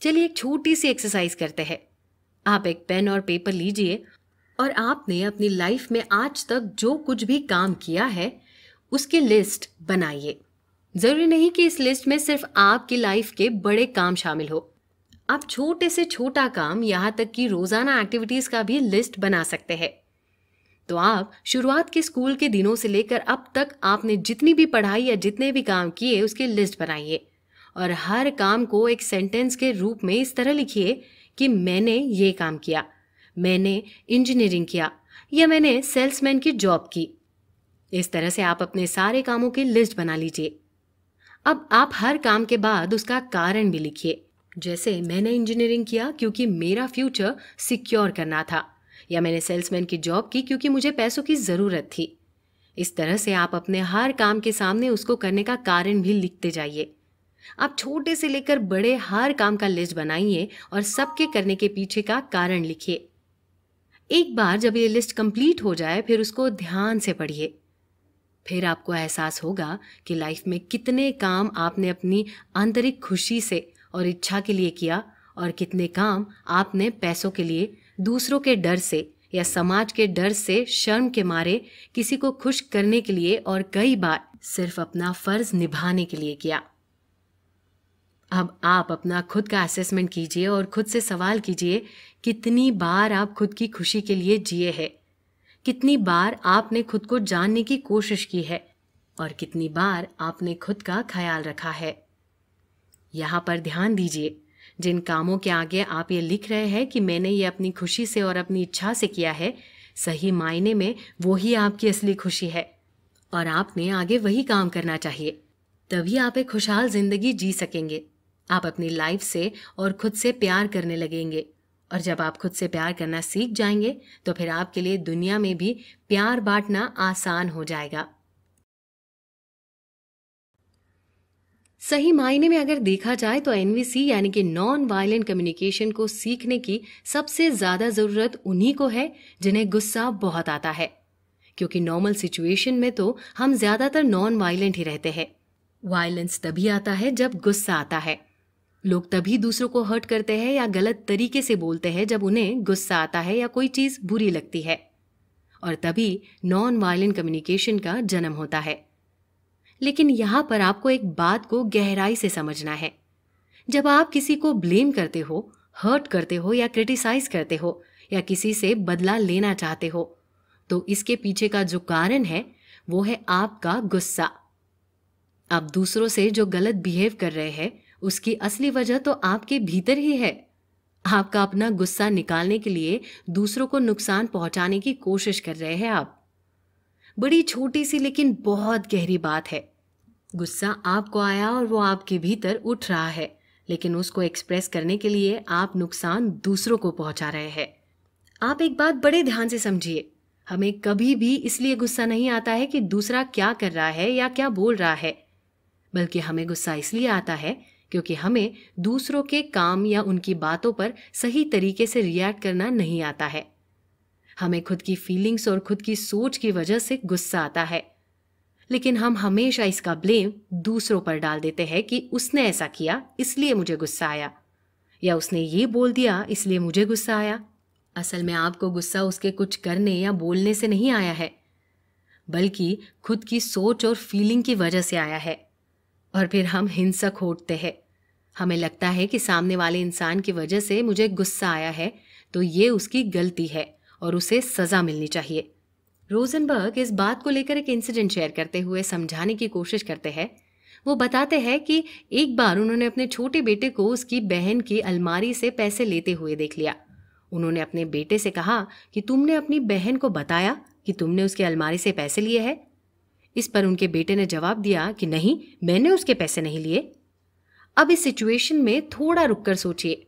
चलिए एक छोटी सी एक्सरसाइज करते हैं। आप एक पेन और पेपर लीजिए और आपने अपनी लाइफ में आज तक जो कुछ भी काम किया है उसकी लिस्ट बनाइए। जरूरी नहीं कि इस लिस्ट में सिर्फ आपकी लाइफ के बड़े काम शामिल हो, आप छोटे से छोटा काम यहाँ तक कि रोजाना एक्टिविटीज का भी लिस्ट बना सकते हैं। तो आप शुरुआत के स्कूल के दिनों से लेकर अब तक आपने जितनी भी पढ़ाई या जितने भी काम किए उसकी लिस्ट बनाइए, और हर काम को एक सेंटेंस के रूप में इस तरह लिखिए कि मैंने ये काम किया, मैंने इंजीनियरिंग किया, या मैंने सेल्समैन की जॉब की। इस तरह से आप अपने सारे कामों की लिस्ट बना लीजिए। अब आप हर काम के बाद उसका कारण भी लिखिए, जैसे मैंने इंजीनियरिंग किया क्योंकि मेरा फ्यूचर सिक्योर करना था, या मैंने सेल्समैन की जॉब की क्योंकि मुझे पैसों की ज़रूरत थी। इस तरह से आप अपने हर काम के सामने उसको करने का कारण भी लिखते जाइए। आप छोटे से लेकर बड़े हर काम का लिस्ट बनाइए और सबके करने के पीछे का कारण लिखिए। एक बार जब ये लिस्ट कंप्लीट हो जाए फिर उसको ध्यान से पढ़िए। फिर आपको एहसास होगा कि लाइफ में कितने काम आपने अपनी आंतरिक खुशी से और इच्छा के लिए किया, और कितने काम आपने पैसों के लिए, दूसरों के डर से या समाज के डर से शर्म के मारे किसी को खुश करने के लिए, और कई बार सिर्फ अपना फर्ज निभाने के लिए किया। अब आप अपना खुद का असेसमेंट कीजिए और खुद से सवाल कीजिए, कितनी बार आप खुद की खुशी के लिए जिए हैं, कितनी बार आपने खुद को जानने की कोशिश की है, और कितनी बार आपने खुद का ख्याल रखा है। यहाँ पर ध्यान दीजिए, जिन कामों के आगे आप ये लिख रहे हैं कि मैंने ये अपनी खुशी से और अपनी इच्छा से किया है, सही मायने में वो ही आपकी असली खुशी है, और आपने आगे वही काम करना चाहिए। तभी आप एक खुशहाल जिंदगी जी सकेंगे। आप अपनी लाइफ से और खुद से प्यार करने लगेंगे, और जब आप खुद से प्यार करना सीख जाएंगे तो फिर आपके लिए दुनिया में भी प्यार बांटना आसान हो जाएगा। सही मायने में अगर देखा जाए तो एनवीसी यानी कि नॉन वायलेंट कम्युनिकेशन को सीखने की सबसे ज्यादा जरूरत उन्हीं को है जिन्हें गुस्सा बहुत आता है, क्योंकि नॉर्मल सिचुएशन में तो हम ज्यादातर नॉन वायलेंट ही रहते हैं। वायलेंस तभी आता है जब गुस्सा आता है। लोग तभी दूसरों को हर्ट करते हैं या गलत तरीके से बोलते हैं जब उन्हें गुस्सा आता है या कोई चीज बुरी लगती है, और तभी नॉन वायलेंट कम्युनिकेशन का जन्म होता है। लेकिन यहाँ पर आपको एक बात को गहराई से समझना है। जब आप किसी को ब्लेम करते हो, हर्ट करते हो या क्रिटिसाइज करते हो या किसी से बदला लेना चाहते हो, तो इसके पीछे का जो कारण है वो है आपका गुस्सा। आप दूसरों से जो गलत बिहेव कर रहे हैं उसकी असली वजह तो आपके भीतर ही है। आपका अपना गुस्सा निकालने के लिए दूसरों को नुकसान पहुंचाने की कोशिश कर रहे हैं आप। बड़ी छोटी सी लेकिन बहुत गहरी बात है। गुस्सा आपको आया और वो आपके भीतर उठ रहा है, लेकिन उसको एक्सप्रेस करने के लिए आप नुकसान दूसरों को पहुंचा रहे हैं। आप एक बात बड़े ध्यान से समझिए, हमें कभी भी इसलिए गुस्सा नहीं आता है कि दूसरा क्या कर रहा है या क्या बोल रहा है, बल्कि हमें गुस्सा इसलिए आता है क्योंकि हमें दूसरों के काम या उनकी बातों पर सही तरीके से रिएक्ट करना नहीं आता है। हमें खुद की फीलिंग्स और खुद की सोच की वजह से गुस्सा आता है, लेकिन हम हमेशा इसका ब्लेम दूसरों पर डाल देते हैं कि उसने ऐसा किया इसलिए मुझे गुस्सा आया, या उसने ये बोल दिया इसलिए मुझे गुस्सा आया। असल में आपको गुस्सा उसके कुछ करने या बोलने से नहीं आया है, बल्कि खुद की सोच और फीलिंग की वजह से आया है। और फिर हम हिंसक होते हैं। हमें लगता है कि सामने वाले इंसान की वजह से मुझे गुस्सा आया है तो ये उसकी गलती है और उसे सजा मिलनी चाहिए। रोजनबर्ग इस बात को लेकर एक इंसिडेंट शेयर करते हुए समझाने की कोशिश करते हैं। वो बताते हैं कि एक बार उन्होंने अपने छोटे बेटे को उसकी बहन की अलमारी से पैसे लेते हुए देख लिया। उन्होंने अपने बेटे से कहा कि तुमने अपनी बहन को बताया कि तुमने उसके अलमारी से पैसे लिए हैं? इस पर उनके बेटे ने जवाब दिया कि नहीं, मैंने उसके पैसे नहीं लिए। अब इस सिचुएशन में थोड़ा रुककर सोचिए।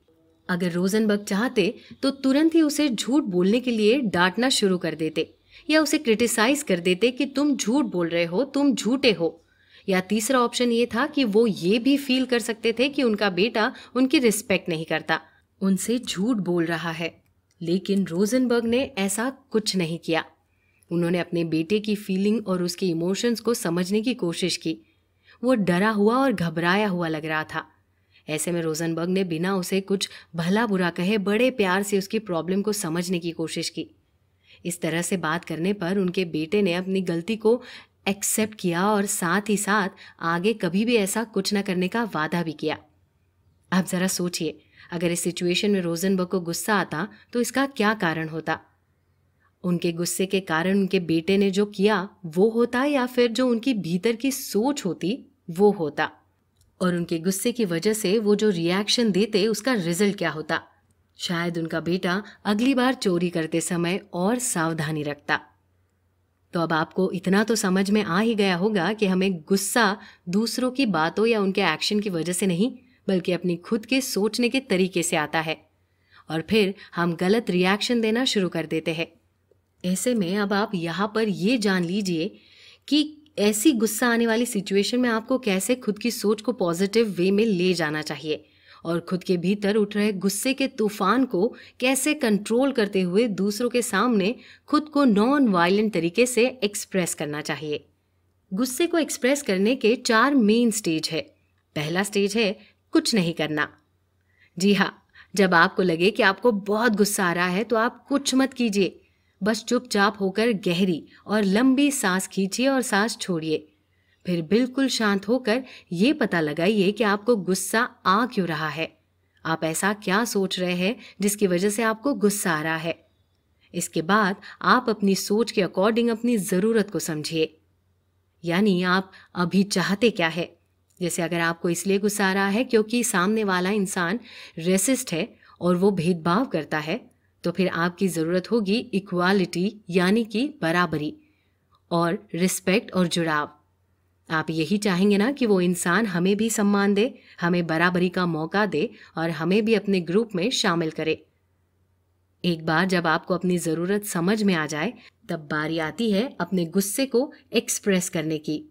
अगर रोजनबर्ग चाहते तो तुरंत ही उसे झूठ बोलने के लिए डांटना शुरू कर देते या उसे क्रिटिसाइज कर देते कि तुम झूठ बोल रहे हो, तुम झूठे हो। या तीसरा ऑप्शन ये था कि वो ये भी फील कर सकते थे कि उनका बेटा उनकी रिस्पेक्ट नहीं करता, उनसे झूठ बोल रहा है। लेकिन रोजनबर्ग ने ऐसा कुछ नहीं किया। उन्होंने अपने बेटे की फीलिंग और उसके इमोशंस को समझने की कोशिश की। वो डरा हुआ और घबराया हुआ लग रहा था। ऐसे में रोजनबर्ग ने बिना उसे कुछ भला बुरा कहे बड़े प्यार से उसकी प्रॉब्लम को समझने की कोशिश की। इस तरह से बात करने पर उनके बेटे ने अपनी गलती को एक्सेप्ट किया और साथ ही साथ आगे कभी भी ऐसा कुछ न करने का वादा भी किया। आप जरा सोचिए, अगर इस सिचुएशन में रोजनबर्ग को गुस्सा आता तो इसका क्या कारण होता? उनके गुस्से के कारण उनके बेटे ने जो किया वो होता, या फिर जो उनकी भीतर की सोच होती वो होता? और उनके गुस्से की वजह से वो जो रिएक्शन देते उसका रिजल्ट क्या होता? शायद उनका बेटा अगली बार चोरी करते समय और सावधानी रखता। तो अब आपको इतना तो समझ में आ ही गया होगा कि हमें गुस्सा दूसरों की बातों या उनके एक्शन की वजह से नहीं, बल्कि अपनी खुद के सोचने के तरीके से आता है, और फिर हम गलत रिएक्शन देना शुरू कर देते हैं। ऐसे में अब आप यहाँ पर ये जान लीजिए कि ऐसी गुस्सा आने वाली सिचुएशन में आपको कैसे खुद की सोच को पॉजिटिव वे में ले जाना चाहिए और खुद के भीतर उठ रहे गुस्से के तूफान को कैसे कंट्रोल करते हुए दूसरों के सामने खुद को नॉन वायलेंट तरीके से एक्सप्रेस करना चाहिए। गुस्से को एक्सप्रेस करने के 4 मेन स्टेज है। पहला स्टेज है कुछ नहीं करना। जी हाँ, जब आपको लगे कि आपको बहुत गुस्सा आ रहा है तो आप कुछ मत कीजिए, बस चुपचाप होकर गहरी और लंबी सांस खींचिए और सांस छोड़िए। फिर बिल्कुल शांत होकर ये पता लगाइए कि आपको गुस्सा आ क्यों रहा है। आप ऐसा क्या सोच रहे हैं जिसकी वजह से आपको गुस्सा आ रहा है। इसके बाद आप अपनी सोच के अकॉर्डिंग अपनी ज़रूरत को समझिए, यानी आप अभी चाहते क्या है। जैसे अगर आपको इसलिए गुस्सा आ रहा है क्योंकि सामने वाला इंसान रेसिस्ट है और वो भेदभाव करता है, तो फिर आपकी ज़रूरत होगी इक्वालिटी, यानी कि बराबरी और रिस्पेक्ट और जुड़ाव। आप यही चाहेंगे ना कि वो इंसान हमें भी सम्मान दे, हमें बराबरी का मौका दे और हमें भी अपने ग्रुप में शामिल करे। एक बार जब आपको अपनी ज़रूरत समझ में आ जाए, तब बारी आती है अपने गुस्से को एक्सप्रेस करने की।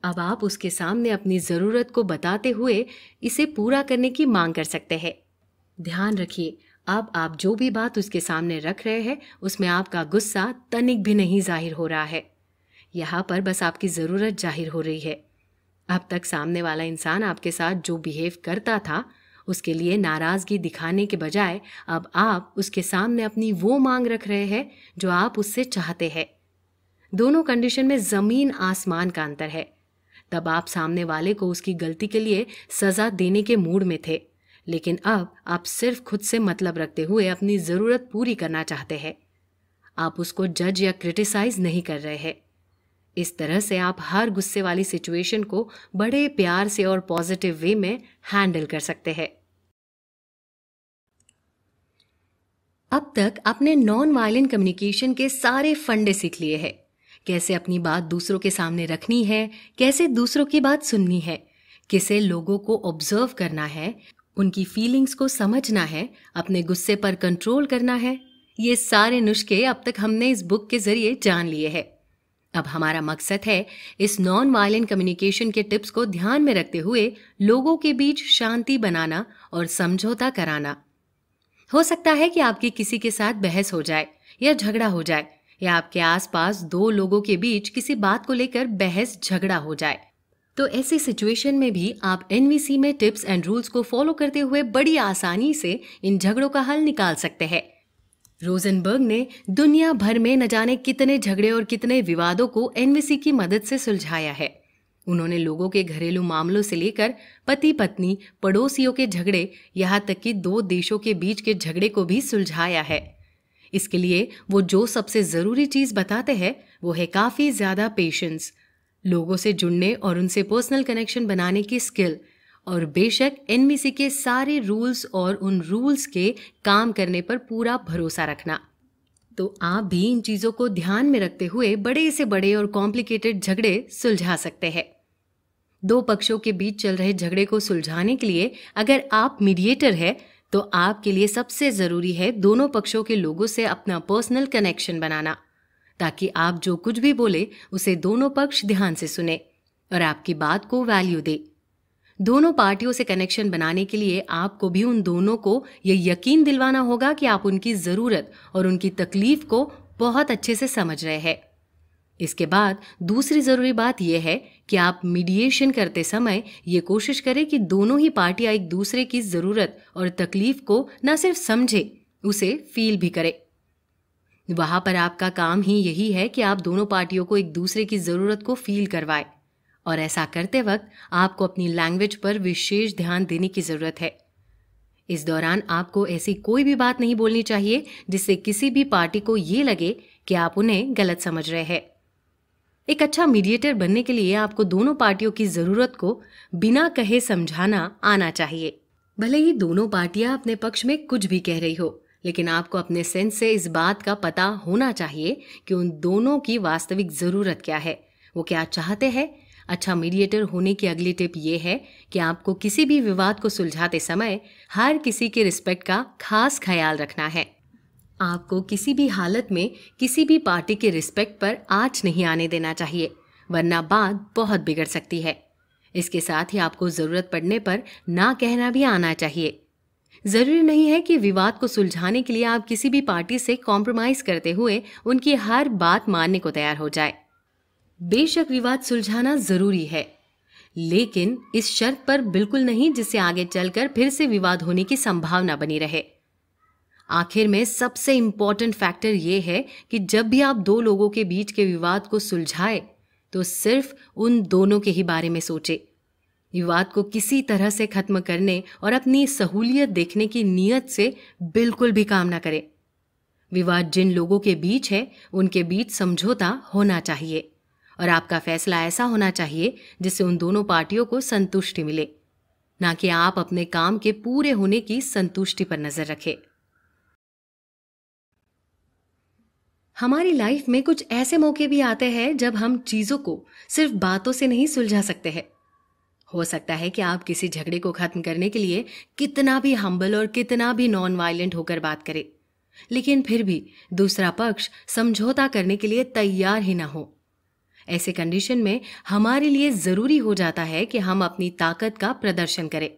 अब आप उसके सामने अपनी ज़रूरत को बताते हुए इसे पूरा करने की मांग कर सकते हैं। ध्यान रखिए, अब आप जो भी बात उसके सामने रख रहे हैं उसमें आपका गुस्सा तनिक भी नहीं जाहिर हो रहा है। यहाँ पर बस आपकी ज़रूरत जाहिर हो रही है। अब तक सामने वाला इंसान आपके साथ जो बिहेव करता था उसके लिए नाराज़गी दिखाने के बजाय अब आप उसके सामने अपनी वो मांग रख रहे हैं जो आप उससे चाहते हैं। दोनों कंडीशन में ज़मीन आसमान का अंतर है। तब आप सामने वाले को उसकी गलती के लिए सज़ा देने के मूड में थे, लेकिन अब आप सिर्फ खुद से मतलब रखते हुए अपनी ज़रूरत पूरी करना चाहते हैं। आप उसको जज या क्रिटिसाइज नहीं कर रहे हैं। इस तरह से आप हर गुस्से वाली सिचुएशन को बड़े प्यार से और पॉजिटिव वे में हैंडल कर सकते हैं। अब तक आपने नॉन वायलेंट कम्युनिकेशन के सारे फंडे सीख लिए हैं। कैसे अपनी बात दूसरों के सामने रखनी है, कैसे दूसरों की बात सुननी है, किसे लोगों को ऑब्जर्व करना है, उनकी फीलिंग्स को समझना है, अपने गुस्से पर कंट्रोल करना है। ये सारे नुस्खे अब तक हमने इस बुक के जरिए जान लिए हैं। अब हमारा मकसद है इस नॉन वायलेंट कम्युनिकेशन के टिप्स को ध्यान में रखते हुए लोगों के बीच शांति बनाना और समझौता कराना। हो सकता है कि आपकी किसी के साथ बहस हो जाए या झगड़ा हो जाए, या आपके आसपास 2 लोगों के बीच किसी बात को लेकर बहस झगड़ा हो जाए। तो ऐसी सिचुएशन में भी आप एनवीसी में टिप्स एंड रूल्स को फॉलो करते हुए बड़ी आसानी से इन झगड़ों का हल निकाल सकते हैं। रोजनबर्ग ने दुनिया भर में न जाने कितने झगड़े और कितने विवादों को एनवीसी की मदद से सुलझाया है। उन्होंने लोगों के घरेलू मामलों से लेकर पति पत्नी, पड़ोसियों के झगड़े, यहाँ तक कि 2 देशों के बीच के झगड़े को भी सुलझाया है। इसके लिए वो जो सबसे ज़रूरी चीज़ बताते हैं वो है काफ़ी ज़्यादा पेशेंस, लोगों से जुड़ने और उनसे पर्सनल कनेक्शन बनाने की स्किल, और बेशक एनवीसी के सारे रूल्स और उन रूल्स के काम करने पर पूरा भरोसा रखना। तो आप भी इन चीजों को ध्यान में रखते हुए बड़े से बड़े और कॉम्प्लिकेटेड झगड़े सुलझा सकते हैं। दो पक्षों के बीच चल रहे झगड़े को सुलझाने के लिए अगर आप मीडिएटर है तो आपके लिए सबसे जरूरी है दोनों पक्षों के लोगों से अपना पर्सनल कनेक्शन बनाना, ताकि आप जो कुछ भी बोले उसे दोनों पक्ष ध्यान से सुने और आपकी बात को वैल्यू दे। दोनों पार्टियों से कनेक्शन बनाने के लिए आपको भी उन दोनों को यह यकीन दिलवाना होगा कि आप उनकी जरूरत और उनकी तकलीफ को बहुत अच्छे से समझ रहे हैं। इसके बाद दूसरी जरूरी बात यह है कि आप मीडिएशन करते समय ये कोशिश करें कि दोनों ही पार्टियां एक दूसरे की जरूरत और तकलीफ को न सिर्फ समझे, उसे फील भी करे। वहां पर आपका काम ही यही है कि आप दोनों पार्टियों को एक दूसरे की जरूरत को फील करवाए, और ऐसा करते वक्त आपको अपनी लैंग्वेज पर विशेष ध्यान देने की जरूरत है। इस दौरान आपको ऐसी कोई भी बात नहीं बोलनी चाहिए जिससे किसी भी पार्टी को ये लगे कि आप उन्हें गलत समझ रहे हैं। एक अच्छा मीडिएटर बनने के लिए आपको दोनों पार्टियों की जरूरत को बिना कहे समझाना आना चाहिए। भले ही दोनों पार्टियां अपने पक्ष में कुछ भी कह रही हो, लेकिन आपको अपने सेंस से इस बात का पता होना चाहिए कि उन दोनों की वास्तविक जरूरत क्या है, वो क्या चाहते हैं। अच्छा मीडिएटर होने की अगली टिप ये है कि आपको किसी भी विवाद को सुलझाते समय हर किसी के रिस्पेक्ट का खास ख्याल रखना है। आपको किसी भी हालत में किसी भी पार्टी के रिस्पेक्ट पर आंच नहीं आने देना चाहिए, वरना बात बहुत बिगड़ सकती है। इसके साथ ही आपको जरूरत पड़ने पर ना कहना भी आना चाहिए। जरूरी नहीं है कि विवाद को सुलझाने के लिए आप किसी भी पार्टी से कॉम्प्रोमाइज करते हुए उनकी हर बात मानने को तैयार हो जाए। बेशक विवाद सुलझाना जरूरी है, लेकिन इस शर्त पर बिल्कुल नहीं जिससे आगे चलकर फिर से विवाद होने की संभावना बनी रहे। आखिर में सबसे इंपॉर्टेंट फैक्टर यह है कि जब भी आप दो लोगों के बीच के विवाद को सुलझाए तो सिर्फ उन दोनों के ही बारे में सोचे। विवाद को किसी तरह से खत्म करने और अपनी सहूलियत देखने की नीयत से बिल्कुल भी काम ना करें। विवाद जिन लोगों के बीच है उनके बीच समझौता होना चाहिए और आपका फैसला ऐसा होना चाहिए जिससे उन दोनों पार्टियों को संतुष्टि मिले, ना कि आप अपने काम के पूरे होने की संतुष्टि पर नजर रखें। हमारी लाइफ में कुछ ऐसे मौके भी आते हैं जब हम चीजों को सिर्फ बातों से नहीं सुलझा सकते हैं। हो सकता है कि आप किसी झगड़े को खत्म करने के लिए कितना भी हम्बल और कितना भी नॉन वायलेंट होकर बात करें, लेकिन फिर भी दूसरा पक्ष समझौता करने के लिए तैयार ही ना हो। ऐसे कंडीशन में हमारे लिए जरूरी हो जाता है कि हम अपनी ताकत का प्रदर्शन करें।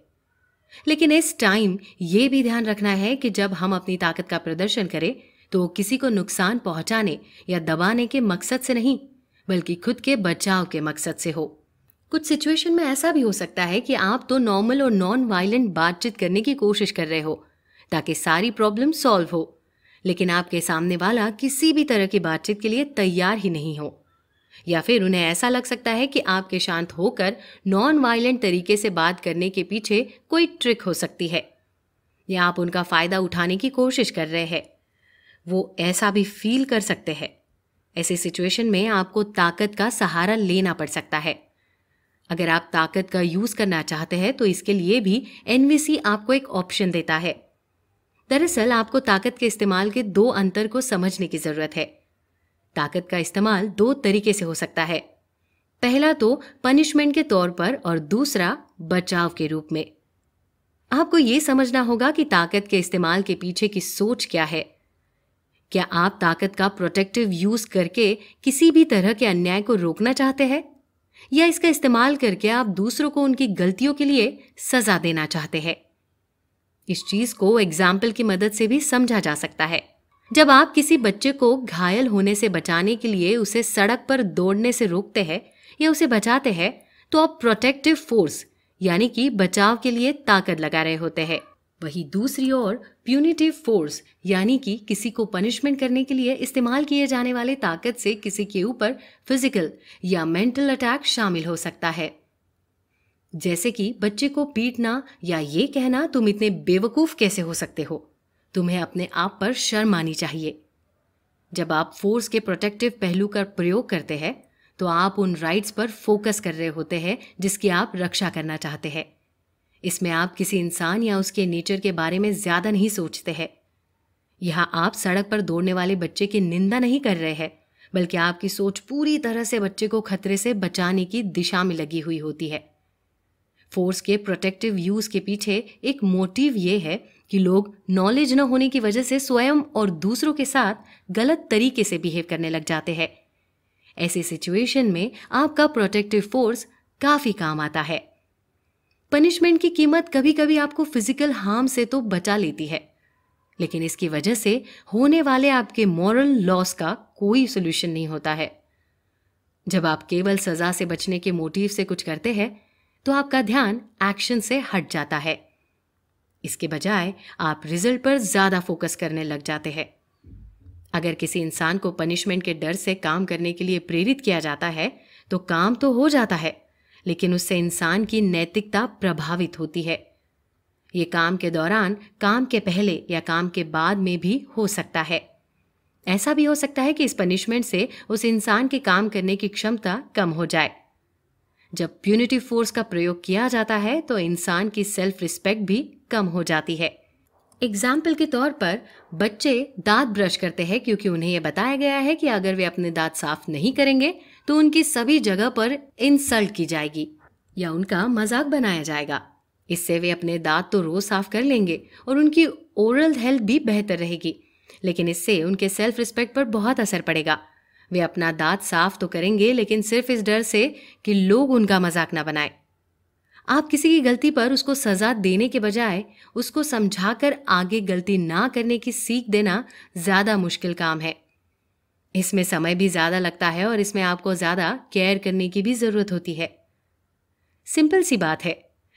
लेकिन इस टाइम ये भी ध्यान रखना है कि जब हम अपनी ताकत का प्रदर्शन करें तो किसी को नुकसान पहुंचाने या दबाने के मकसद से नहीं, बल्कि खुद के बचाव के मकसद से हो। कुछ सिचुएशन में ऐसा भी हो सकता है कि आप तो नॉर्मल और नॉन वायलेंट बातचीत करने की कोशिश कर रहे हो ताकि सारी प्रॉब्लम सॉल्व हो, लेकिन आपके सामने वाला किसी भी तरह की बातचीत के लिए तैयार ही नहीं हो, या फिर उन्हें ऐसा लग सकता है कि आपके शांत होकर नॉन वायलेंट तरीके से बात करने के पीछे कोई ट्रिक हो सकती है, या आप उनका फायदा उठाने की कोशिश कर रहे हैं। वो ऐसा भी फील कर सकते हैं। ऐसे सिचुएशन में आपको ताकत का सहारा लेना पड़ सकता है। अगर आप ताकत का यूज करना चाहते हैं तो इसके लिए भी एनवीसी आपको एक ऑप्शन देता है। दरअसल आपको ताकत के इस्तेमाल के दो अंतर को समझने की जरूरत है। ताकत का इस्तेमाल दो तरीके से हो सकता है। पहला तो पनिशमेंट के तौर पर और दूसरा बचाव के रूप में। आपको यह समझना होगा कि ताकत के इस्तेमाल के पीछे की सोच क्या है। क्या आप ताकत का प्रोटेक्टिव यूज करके किसी भी तरह के अन्याय को रोकना चाहते हैं, या इसका इस्तेमाल करके आप दूसरों को उनकी गलतियों के लिए सजा देना चाहते हैं? इस चीज को एग्जाम्पल की मदद से भी समझा जा सकता है। जब आप किसी बच्चे को घायल होने से बचाने के लिए उसे सड़क पर दौड़ने से रोकते हैं या उसे बचाते हैं तो आप प्रोटेक्टिव फोर्स यानी कि बचाव के लिए ताकत लगा रहे होते हैं। वहीं दूसरी ओर प्यूनिटिव फोर्स यानी कि किसी को पनिशमेंट करने के लिए इस्तेमाल किए जाने वाले ताकत से किसी के ऊपर फिजिकल या मेंटल अटैक शामिल हो सकता है, जैसे कि बच्चे को पीटना या ये कहना तुम इतने बेवकूफ कैसे हो सकते हो, तुम्हें अपने आप पर शर्म आनी चाहिए। जब आप फोर्स के प्रोटेक्टिव पहलू का प्रयोग करते हैं तो आप उन राइट्स पर फोकस कर रहे होते हैं जिसकी आप रक्षा करना चाहते हैं। इसमें आप किसी इंसान या उसके नेचर के बारे में ज्यादा नहीं सोचते हैं। यहाँ आप सड़क पर दौड़ने वाले बच्चे की निंदा नहीं कर रहे हैं, बल्कि आपकी सोच पूरी तरह से बच्चे को खतरे से बचाने की दिशा में लगी हुई होती है। फोर्स के प्रोटेक्टिव यूज के पीछे एक मोटिव ये है कि लोग नॉलेज न होने की वजह से स्वयं और दूसरों के साथ गलत तरीके से बिहेव करने लग जाते हैं। ऐसी सिचुएशन में आपका प्रोटेक्टिव फोर्स काफी काम आता है। पनिशमेंट की कीमत कभी कभी आपको फिजिकल हार्म से तो बचा लेती है, लेकिन इसकी वजह से होने वाले आपके मॉरल लॉस का कोई सोल्यूशन नहीं होता है। जब आप केवल सजा से बचने के मोटिव से कुछ करते हैं तो आपका ध्यान एक्शन से हट जाता है। इसके बजाय आप रिजल्ट पर ज्यादा फोकस करने लग जाते हैं। अगर किसी इंसान को पनिशमेंट के डर से काम करने के लिए प्रेरित किया जाता है तो काम तो हो जाता है, लेकिन उससे इंसान की नैतिकता प्रभावित होती है। ये काम के दौरान, काम के पहले या काम के बाद में भी हो सकता है। ऐसा भी हो सकता है कि इस पनिशमेंट से उस इंसान के काम करने की क्षमता कम हो जाए। जब प्यूनिटिव फोर्स का प्रयोग किया जाता है तो इंसान की सेल्फ रिस्पेक्ट भी कम हो जाती है। एग्जाम्पल के तौर पर बच्चे दांत ब्रश करते हैं क्योंकि उन्हें यह बताया गया है कि अगर वे अपने दांत साफ नहीं करेंगे तो उनकी सभी जगह पर इंसल्ट की जाएगी या उनका मजाक बनाया जाएगा। इससे वे अपने दांत तो रोज साफ कर लेंगे और उनकी ओरल हेल्थ भी बेहतर रहेगी, लेकिन इससे उनके सेल्फ रिस्पेक्ट पर बहुत असर पड़ेगा। वे अपना दांत साफ तो करेंगे, लेकिन सिर्फ इस डर से कि लोग उनका मजाक ना बनाए। आप किसी की गलती पर उसको सजा देने के बजाय उसको समझाकर आगे गलती ना करने की सीख देना ज्यादा मुश्किल काम है। इसमें समय भी ज्यादा लगता है और इसमें आपको ज्यादा केयर करने की भी जरूरत होती है। सिंपल सी बात है,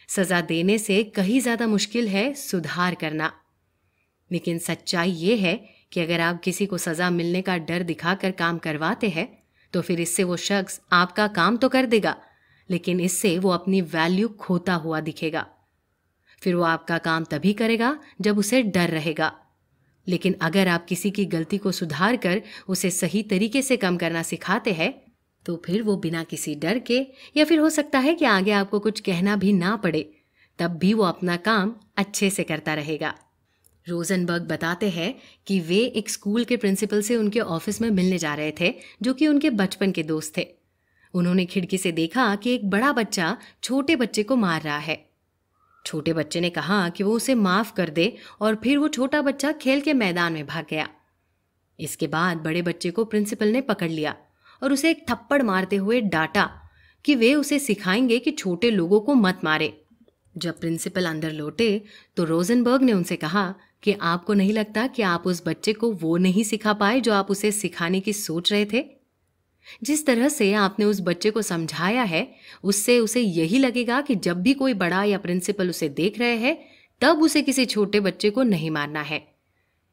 सजा देने से कहीं ज्यादा मुश्किल है सुधार करना। लेकिन सच्चाई ये है कि अगर आप किसी को सजा मिलने का डर दिखाकर काम करवाते हैं तो फिर इससे वो शख्स आपका काम तो कर देगा, लेकिन इससे वो अपनी वैल्यू खोता हुआ दिखेगा। फिर वो आपका काम तभी करेगा जब उसे डर रहेगा। लेकिन अगर आप किसी की गलती को सुधार कर उसे सही तरीके से कम करना सिखाते हैं तो फिर वो बिना किसी डर के, या फिर हो सकता है कि आगे आपको कुछ कहना भी ना पड़े, तब भी वो अपना काम अच्छे से करता रहेगा। रोजनबर्ग बताते हैं कि वे एक स्कूल के प्रिंसिपल से उनके ऑफिस में मिलने जा रहे थे, जो कि उनके बचपन के दोस्त थे। उन्होंने खिड़की से देखा कि एक बड़ा बच्चा छोटे बच्चे को मार रहा है। छोटे बच्चे ने कहा कि वो उसे माफ कर दे और फिर वो छोटा बच्चा खेल के मैदान में भाग गया। इसके बाद बड़े बच्चे को प्रिंसिपल ने पकड़ लिया और उसे एक थप्पड़ मारते हुए डांटा कि वे उसे सिखाएंगे कि छोटे लोगों को मत मारे। जब प्रिंसिपल अंदर लौटे तो रोजनबर्ग ने उनसे कहा कि आपको नहीं लगता कि आप उस बच्चे को वो नहीं सिखा पाए जो आप उसे सिखाने की सोच रहे थे? जिस तरह से आपने उस बच्चे को समझाया है, उससे उसे यही लगेगा कि जब भी कोई बड़ा या प्रिंसिपल उसे देख रहे हैं तब उसे किसी छोटे बच्चे को नहीं मारना है।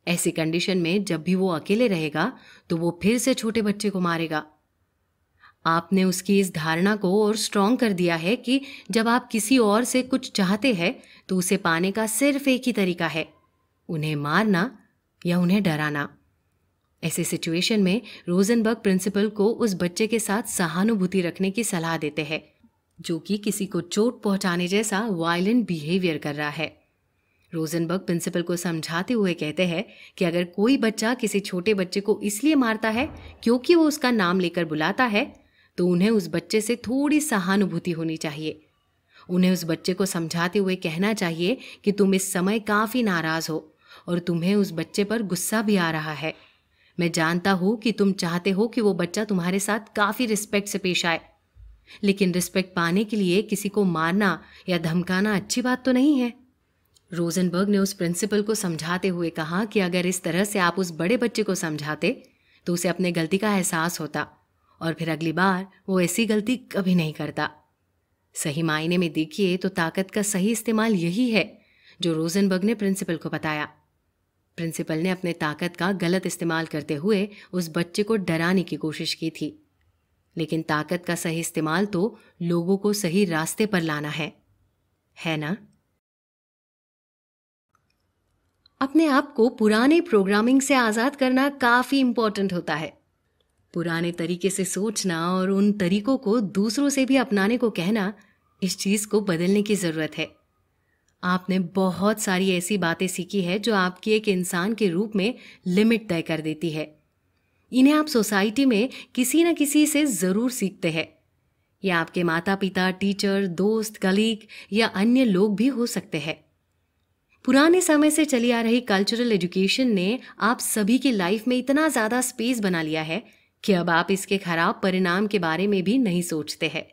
ऐसी कंडीशन में जब भी वो अकेले रहेगा तो वो फिर से छोटे बच्चे को मारेगा। आपने उसकी इस धारणा को और स्ट्रॉन्ग कर दिया है कि जब आप किसी और से कुछ चाहते हैं तो उसे पाने का सिर्फ एक ही तरीका है, उन्हें मारना या उन्हें डराना। ऐसे सिचुएशन में रोजनबर्ग प्रिंसिपल को उस बच्चे के साथ सहानुभूति रखने की सलाह देते हैं जो कि किसी को चोट पहुंचाने जैसा वायलेंट बिहेवियर कर रहा है। रोजनबर्ग प्रिंसिपल को समझाते हुए कहते हैं कि अगर कोई बच्चा किसी छोटे बच्चे को इसलिए मारता है क्योंकि वो उसका नाम लेकर बुलाता है तो उन्हें उस बच्चे से थोड़ी सहानुभूति होनी चाहिए। उन्हें उस बच्चे को समझाते हुए कहना चाहिए कि तुम इस समय काफ़ी नाराज़ हो और तुम्हें उस बच्चे पर गुस्सा भी आ रहा है। मैं जानता हूँ कि तुम चाहते हो कि वो बच्चा तुम्हारे साथ काफ़ी रिस्पेक्ट से पेश आए, लेकिन रिस्पेक्ट पाने के लिए किसी को मारना या धमकाना अच्छी बात तो नहीं है। रोजनबर्ग ने उस प्रिंसिपल को समझाते हुए कहा कि अगर इस तरह से आप उस बड़े बच्चे को समझाते तो उसे अपने गलती का एहसास होता और फिर अगली बार वो ऐसी गलती कभी नहीं करता। सही मायने में देखिए तो ताकत का सही इस्तेमाल यही है जो रोजनबर्ग ने प्रिंसिपल को बताया। प्रिंसिपल ने अपने ताकत का गलत इस्तेमाल करते हुए उस बच्चे को डराने की कोशिश की थी, लेकिन ताकत का सही इस्तेमाल तो लोगों को सही रास्ते पर लाना है ना? अपने आप को पुराने प्रोग्रामिंग से आज़ाद करना काफ़ी इम्पोर्टेंट होता है। पुराने तरीके से सोचना और उन तरीकों को दूसरों से भी अपनाने को कहना, इस चीज़ को बदलने की ज़रूरत है। आपने बहुत सारी ऐसी बातें सीखी है जो आपकी एक इंसान के रूप में लिमिट तय कर देती है। इन्हें आप सोसाइटी में किसी न किसी से ज़रूर सीखते हैं। ये आपके माता पिता, टीचर, दोस्त, कलीग या अन्य लोग भी हो सकते हैं। पुराने समय से चली आ रही कल्चरल एजुकेशन ने आप सभी की लाइफ में इतना ज़्यादा स्पेस बना लिया है कि अब आप इसके खराब परिणाम के बारे में भी नहीं सोचते हैं।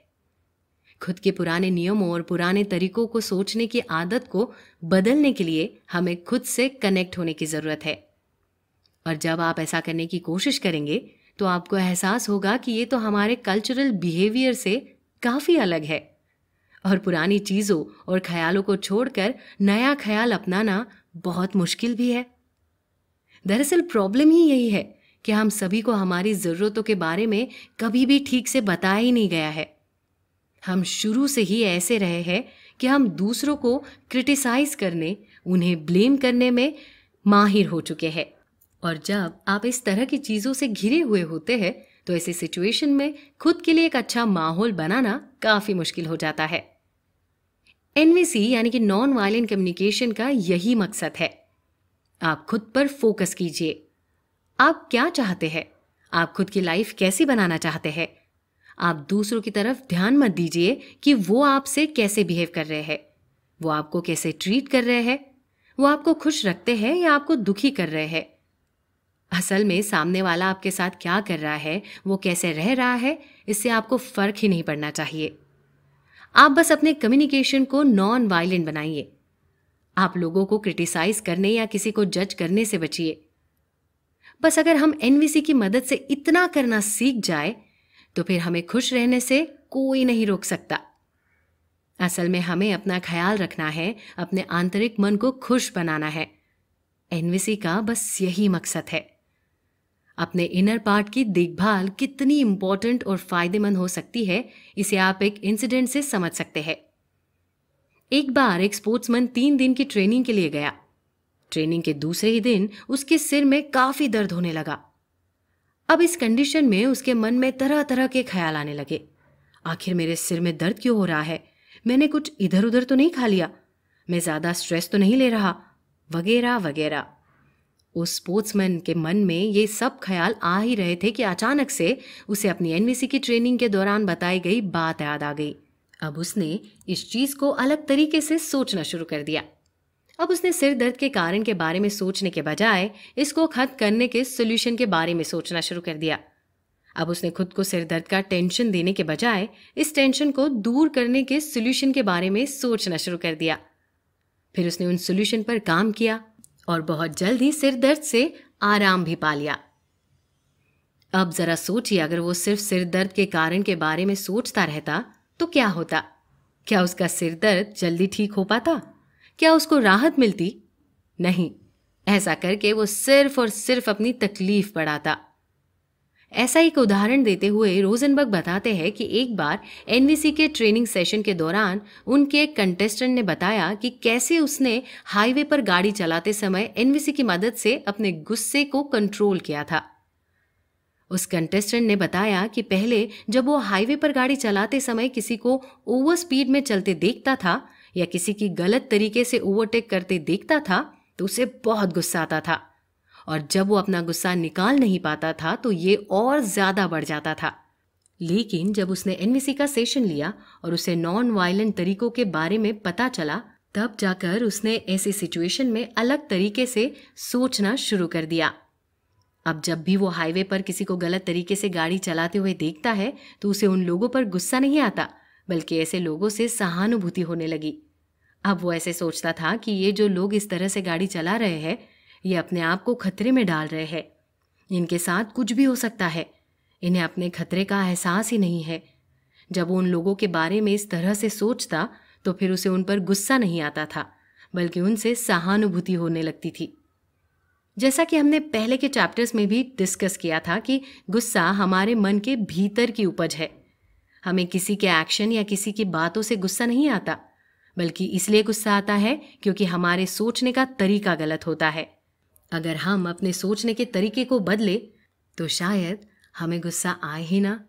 खुद के पुराने नियमों और पुराने तरीकों को सोचने की आदत को बदलने के लिए हमें खुद से कनेक्ट होने की ज़रूरत है। और जब आप ऐसा करने की कोशिश करेंगे तो आपको एहसास होगा कि ये तो हमारे कल्चरल बिहेवियर से काफ़ी अलग है। और पुरानी चीज़ों और ख्यालों को छोड़कर नया ख्याल अपनाना बहुत मुश्किल भी है। दरअसल प्रॉब्लम ही यही है कि हम सभी को हमारी ज़रूरतों के बारे में कभी भी ठीक से बताया ही नहीं गया है। हम शुरू से ही ऐसे रहे हैं कि हम दूसरों को क्रिटिसाइज करने, उन्हें ब्लेम करने में माहिर हो चुके हैं। और जब आप इस तरह की चीज़ों से घिरे हुए होते हैं तो ऐसी सिचुएशन में खुद के लिए एक अच्छा माहौल बनाना काफ़ी मुश्किल हो जाता है। एनवीसी यानी कि नॉन वायलेंट कम्युनिकेशन का यही मकसद है। आप खुद पर फोकस कीजिए। आप क्या चाहते हैं? आप खुद की लाइफ कैसी बनाना चाहते हैं? आप दूसरों की तरफ ध्यान मत दीजिए कि वो आपसे कैसे बिहेव कर रहे हैं, वो आपको कैसे ट्रीट कर रहे हैं, वो आपको खुश रखते हैं या आपको दुखी कर रहे हैं। असल में सामने वाला आपके साथ क्या कर रहा है, वो कैसे रह रहा है, इससे आपको फर्क ही नहीं पड़ना चाहिए। आप बस अपने कम्युनिकेशन को नॉन वायलेंट बनाइए। आप लोगों को क्रिटिसाइज करने या किसी को जज करने से बचिए। बस अगर हम एनवीसी की मदद से इतना करना सीख जाए तो फिर हमें खुश रहने से कोई नहीं रोक सकता। असल में हमें अपना ख्याल रखना है, अपने आंतरिक मन को खुश बनाना है। एनवीसी का बस यही मकसद है। अपने इनर पार्ट की देखभाल कितनी इंपॉर्टेंट और फायदेमंद हो सकती है, इसे आप एक इंसिडेंट से समझ सकते हैं। एक बार एक स्पोर्ट्समैन 3 दिन की ट्रेनिंग के लिए गया। ट्रेनिंग के दूसरे ही दिन उसके सिर में काफी दर्द होने लगा। अब इस कंडीशन में उसके मन में तरह तरह के ख्याल आने लगे। आखिर मेरे सिर में दर्द क्यों हो रहा है? मैंने कुछ इधर उधर तो नहीं खा लिया? मैं ज़्यादा स्ट्रेस तो नहीं ले रहा? वगैरह वगैरह। उस स्पोर्ट्समैन के मन में ये सब ख्याल आ ही रहे थे कि अचानक से उसे अपनी एनवीसी की ट्रेनिंग के दौरान बताई गई बात याद आ गई। अब उसने इस चीज़ को अलग तरीके से सोचना शुरू कर दिया। अब उसने सिर दर्द के कारण के बारे में सोचने के बजाय इसको खत्म करने के सोल्यूशन के बारे में सोचना शुरू कर दिया। अब उसने खुद को सिर दर्द का टेंशन देने के बजाय इस टेंशन को दूर करने के सोल्यूशन के बारे में सोचना शुरू कर दिया। फिर उसने उन सोल्यूशन पर काम किया और बहुत जल्द ही सिर दर्द से आराम भी पा लिया। अब जरा सोचिए, अगर वो सिर्फ सिर दर्द के कारण के बारे में सोचता रहता तो क्या होता? क्या उसका सिर दर्द जल्दी ठीक हो पाता? क्या उसको राहत मिलती? नहीं। ऐसा करके वो सिर्फ और सिर्फ अपनी तकलीफ बढ़ाता। ऐसा एक उदाहरण देते हुए रोजनबर्ग बताते हैं कि एक बार एनवीसी के ट्रेनिंग सेशन के दौरान उनके एक कंटेस्टेंट ने बताया कि कैसे उसने हाईवे पर गाड़ी चलाते समय एनवीसी की मदद से अपने गुस्से को कंट्रोल किया था। उस कंटेस्टेंट ने बताया कि पहले जब वो हाईवे पर गाड़ी चलाते समय किसी को ओवर स्पीड में चलते देखता था या किसी की गलत तरीके से ओवरटेक करते देखता था तो उसे बहुत गुस्सा आता था, और जब वो अपना गुस्सा निकाल नहीं पाता था तो ये और ज़्यादा बढ़ जाता था। लेकिन जब उसने एनवीसी का सेशन लिया और उसे नॉन वायलेंट तरीकों के बारे में पता चला, तब जाकर उसने ऐसी सिचुएशन में अलग तरीके से सोचना शुरू कर दिया। अब जब भी वो हाईवे पर किसी को गलत तरीके से गाड़ी चलाते हुए देखता है तो उसे उन लोगों पर गुस्सा नहीं आता, बल्कि ऐसे लोगों से सहानुभूति होने लगी। अब वो ऐसे सोचता था कि ये जो लोग इस तरह से गाड़ी चला रहे हैं, ये अपने आप को खतरे में डाल रहे हैं। इनके साथ कुछ भी हो सकता है। इन्हें अपने खतरे का एहसास ही नहीं है। जब वो उन लोगों के बारे में इस तरह से सोचता तो फिर उसे उन पर गुस्सा नहीं आता था, बल्कि उनसे सहानुभूति होने लगती थी। जैसा कि हमने पहले के चैप्टर्स में भी डिस्कस किया था कि गुस्सा हमारे मन के भीतर की उपज है। हमें किसी के एक्शन या किसी की बातों से गुस्सा नहीं आता, बल्कि इसलिए गुस्सा आता है क्योंकि हमारे सोचने का तरीका गलत होता है। अगर हम अपने सोचने के तरीके को बदले तो शायद हमें गुस्सा आए ही ना।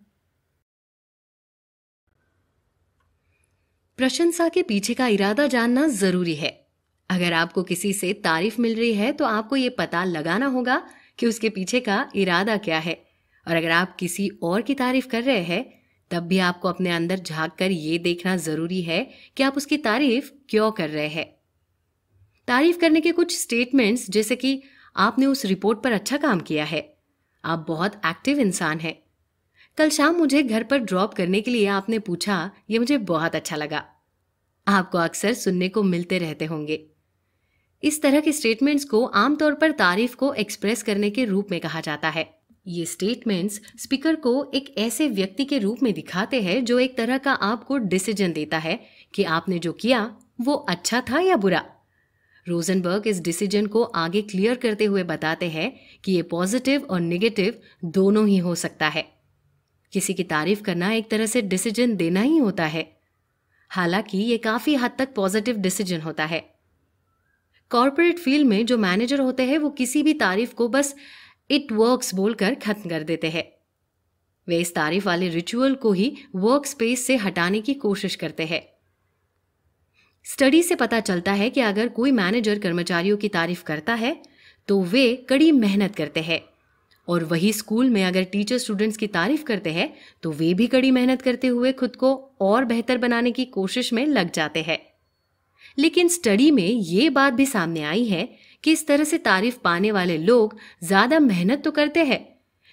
प्रशंसा के पीछे का इरादा जानना जरूरी है। अगर आपको किसी से तारीफ मिल रही है तो आपको ये पता लगाना होगा कि उसके पीछे का इरादा क्या है। और अगर आप किसी और की तारीफ कर रहे हैं तब भी आपको अपने अंदर झांक कर ये देखना जरूरी है कि आप उसकी तारीफ क्यों कर रहे हैं। तारीफ करने के कुछ स्टेटमेंट्स जैसे कि आपने उस रिपोर्ट पर अच्छा काम किया है, आप बहुत एक्टिव इंसान हैं, कल शाम मुझे घर पर ड्रॉप करने के लिए आपने पूछा, ये मुझे बहुत अच्छा लगा, आपको अक्सर सुनने को मिलते रहते होंगे। इस तरह के स्टेटमेंट्स को आमतौर पर तारीफ को एक्सप्रेस करने के रूप में कहा जाता है। ये स्टेटमेंट्स स्पीकर को एक ऐसे व्यक्ति के रूप में दिखाते हैं जो एक तरह का आपको डिसीजन देता है कि आपने जो किया वो अच्छा था या बुरा। रोजनबर्ग इस डिसीजन को आगे क्लियर करते हुए बताते हैं कि ये पॉजिटिव और नेगेटिव दोनों ही हो सकता है। किसी की तारीफ करना एक तरह से डिसीजन देना ही होता है, हालांकि ये काफी हद तक पॉजिटिव डिसीजन होता है। कॉर्पोरेट फील्ड में जो मैनेजर होते हैं वो किसी भी तारीफ को बस इट वर्क्स बोलकर खत्म कर देते हैं। वे इस तारीफ वाले रिचुअल को ही वर्क स्पेस से हटाने की कोशिश करते हैं। स्टडी से पता चलता है कि अगर कोई मैनेजर कर्मचारियों की तारीफ करता है तो वे कड़ी मेहनत करते हैं, और वही स्कूल में अगर टीचर स्टूडेंट्स की तारीफ करते हैं तो वे भी कड़ी मेहनत करते हुए खुद को और बेहतर बनाने की कोशिश में लग जाते हैं। लेकिन स्टडी में ये बात भी सामने आई है कि इस तरह से तारीफ पाने वाले लोग ज्यादा मेहनत तो करते हैं,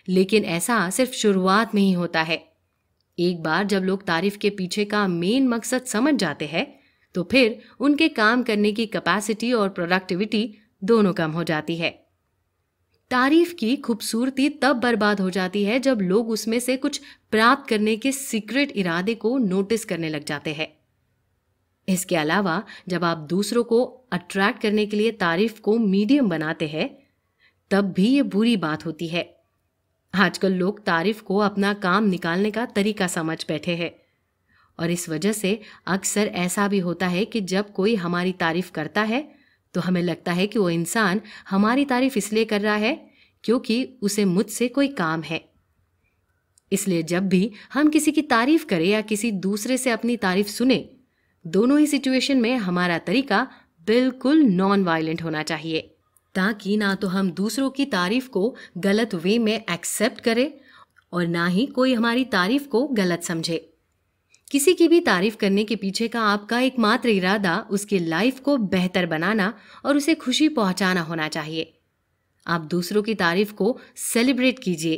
लेकिन ऐसा सिर्फ शुरुआत में ही होता है। एक बार जब लोग तारीफ के पीछे का मेन मकसद समझ जाते हैं तो फिर उनके काम करने की कैपेसिटी और प्रोडक्टिविटी दोनों कम हो जाती है। तारीफ की खूबसूरती तब बर्बाद हो जाती है जब लोग उसमें से कुछ प्राप्त करने के सीक्रेट इरादे को नोटिस करने लग जाते हैं। इसके अलावा जब आप दूसरों को अट्रैक्ट करने के लिए तारीफ को मीडियम बनाते हैं तब भी ये बुरी बात होती है। आजकल लोग तारीफ को अपना काम निकालने का तरीका समझ बैठे हैं, और इस वजह से अक्सर ऐसा भी होता है कि जब कोई हमारी तारीफ करता है तो हमें लगता है कि वो इंसान हमारी तारीफ इसलिए कर रहा है क्योंकि उसे मुझसे कोई काम है। इसलिए जब भी हम किसी की तारीफ करें या किसी दूसरे से अपनी तारीफ सुने, दोनों ही सिचुएशन में हमारा तरीका बिल्कुल नॉन वायलेंट होना चाहिए, ताकि ना तो हम दूसरों की तारीफ को गलत वे में एक्सेप्ट करें और ना ही कोई हमारी तारीफ को गलत समझे। किसी की भी तारीफ करने के पीछे का आपका एकमात्र इरादा उसकी लाइफ को बेहतर बनाना और उसे खुशी पहुंचाना होना चाहिए। आप दूसरों की तारीफ को सेलिब्रेट कीजिए।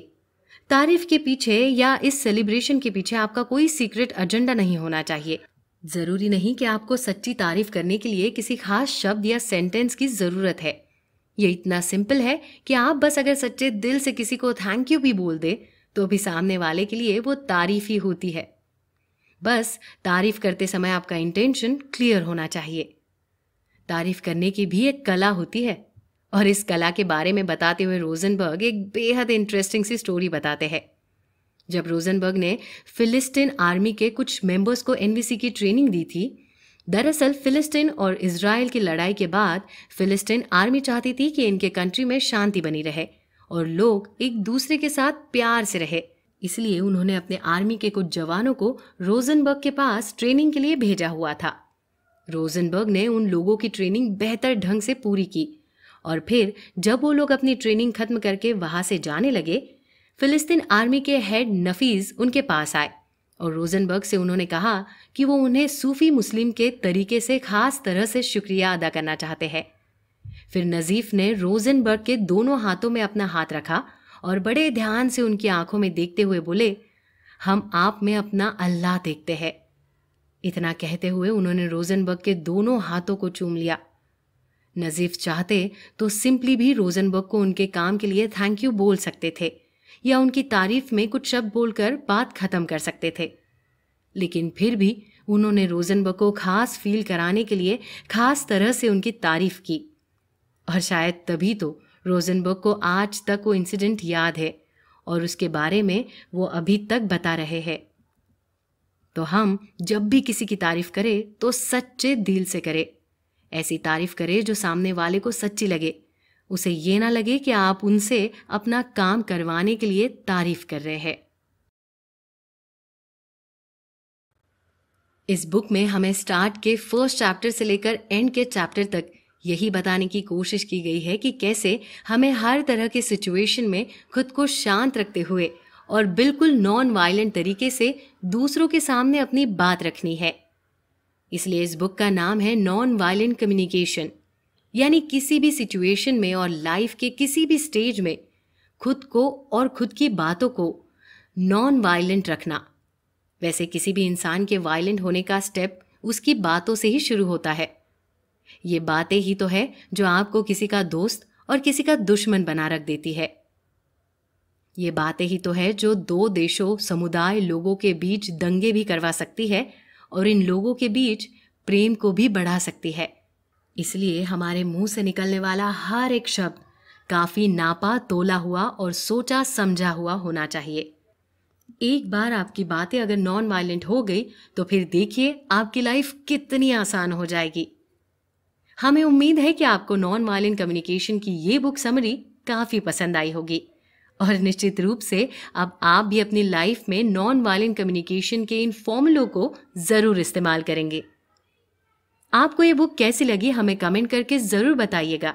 तारीफ के पीछे या इस सेलिब्रेशन के पीछे आपका कोई सीक्रेट एजेंडा नहीं होना चाहिए। जरूरी नहीं कि आपको सच्ची तारीफ करने के लिए किसी खास शब्द या सेंटेंस की जरूरत है। ये इतना सिंपल है कि आप बस अगर सच्चे दिल से किसी को थैंक यू भी बोल दे तो भी सामने वाले के लिए वो तारीफ ही होती है। बस तारीफ करते समय आपका इंटेंशन क्लियर होना चाहिए। तारीफ करने की भी एक कला होती है, और इस कला के बारे में बताते हुए रोजनबर्ग एक बेहद इंटरेस्टिंग सी स्टोरी बताते हैं। जब रोजनबर्ग ने फिलिस्तीन आर्मी के कुछ मेंबर्स को एनवीसी की ट्रेनिंग दी थी, दरअसल फिलिस्तीन और इजराइल की लड़ाई के बाद फिलिस्तीन आर्मी चाहती थी कि इनके कंट्री में शांति बनी रहे और लोग एक दूसरे के साथ प्यार से रहे। इसलिए उन्होंने अपने आर्मी के कुछ जवानों को रोजनबर्ग के पास ट्रेनिंग के लिए भेजा हुआ था। रोजनबर्ग ने उन लोगों की ट्रेनिंग बेहतर ढंग से पूरी की, और फिर जब वो लोग अपनी ट्रेनिंग खत्म करके वहां से जाने लगे, फिलिस्तीन आर्मी के हेड नफीज उनके पास आए और रोजनबर्ग से उन्होंने कहा कि वो उन्हें सूफी मुस्लिम के तरीके से खास तरह से शुक्रिया अदा करना चाहते हैं। फिर नजीफ ने रोजनबर्ग के दोनों हाथों में अपना हाथ रखा और बड़े ध्यान से उनकी आंखों में देखते हुए बोले, हम आप में अपना अल्लाह देखते हैं। इतना कहते हुए उन्होंने रोजनबर्ग के दोनों हाथों को चूम लिया। नजीफ चाहते तो सिंपली भी रोजनबर्ग को उनके काम के लिए थैंक यू बोल सकते थे या उनकी तारीफ में कुछ शब्द बोलकर बात खत्म कर सकते थे, लेकिन फिर भी उन्होंने रोजनबर्ग को खास फील कराने के लिए खास तरह से उनकी तारीफ की। और शायद तभी तो रोजनबर्ग को आज तक वो इंसिडेंट याद है और उसके बारे में वो अभी तक बता रहे हैं। तो हम जब भी किसी की तारीफ करें तो सच्चे दिल से करें। ऐसी तारीफ करें जो सामने वाले को सच्ची लगे, उसे ये ना लगे कि आप उनसे अपना काम करवाने के लिए तारीफ कर रहे हैं। इस बुक में हमें स्टार्ट के फर्स्ट चैप्टर से लेकर एंड के चैप्टर तक यही बताने की कोशिश की गई है कि कैसे हमें हर तरह के सिचुएशन में खुद को शांत रखते हुए और बिल्कुल नॉन वायलेंट तरीके से दूसरों के सामने अपनी बात रखनी है। इसलिए इस बुक का नाम है नॉन वायलेंट कम्युनिकेशन, यानी किसी भी सिचुएशन में और लाइफ के किसी भी स्टेज में खुद को और खुद की बातों को नॉन वायलेंट रखना। वैसे किसी भी इंसान के वायलेंट होने का स्टेप उसकी बातों से ही शुरू होता है। ये बातें ही तो है जो आपको किसी का दोस्त और किसी का दुश्मन बना रख देती है। ये बातें ही तो है जो दो देशों, समुदाय, लोगों के बीच दंगे भी करवा सकती है और इन लोगों के बीच प्रेम को भी बढ़ा सकती है। इसलिए हमारे मुंह से निकलने वाला हर एक शब्द काफी नापा तोला हुआ और सोचा समझा हुआ होना चाहिए। एक बार आपकी बातें अगर नॉन वायलेंट हो गई तो फिर देखिए आपकी लाइफ कितनी आसान हो जाएगी। हमें उम्मीद है कि आपको नॉन वायलेंट कम्युनिकेशन की ये बुक समरी काफी पसंद आई होगी और निश्चित रूप से अब आप भी अपनी लाइफ में नॉन वायलेंट कम्युनिकेशन के इन फॉर्मूलों को जरूर इस्तेमाल करेंगे। आपको ये बुक कैसी लगी हमें कमेंट करके जरूर बताइएगा।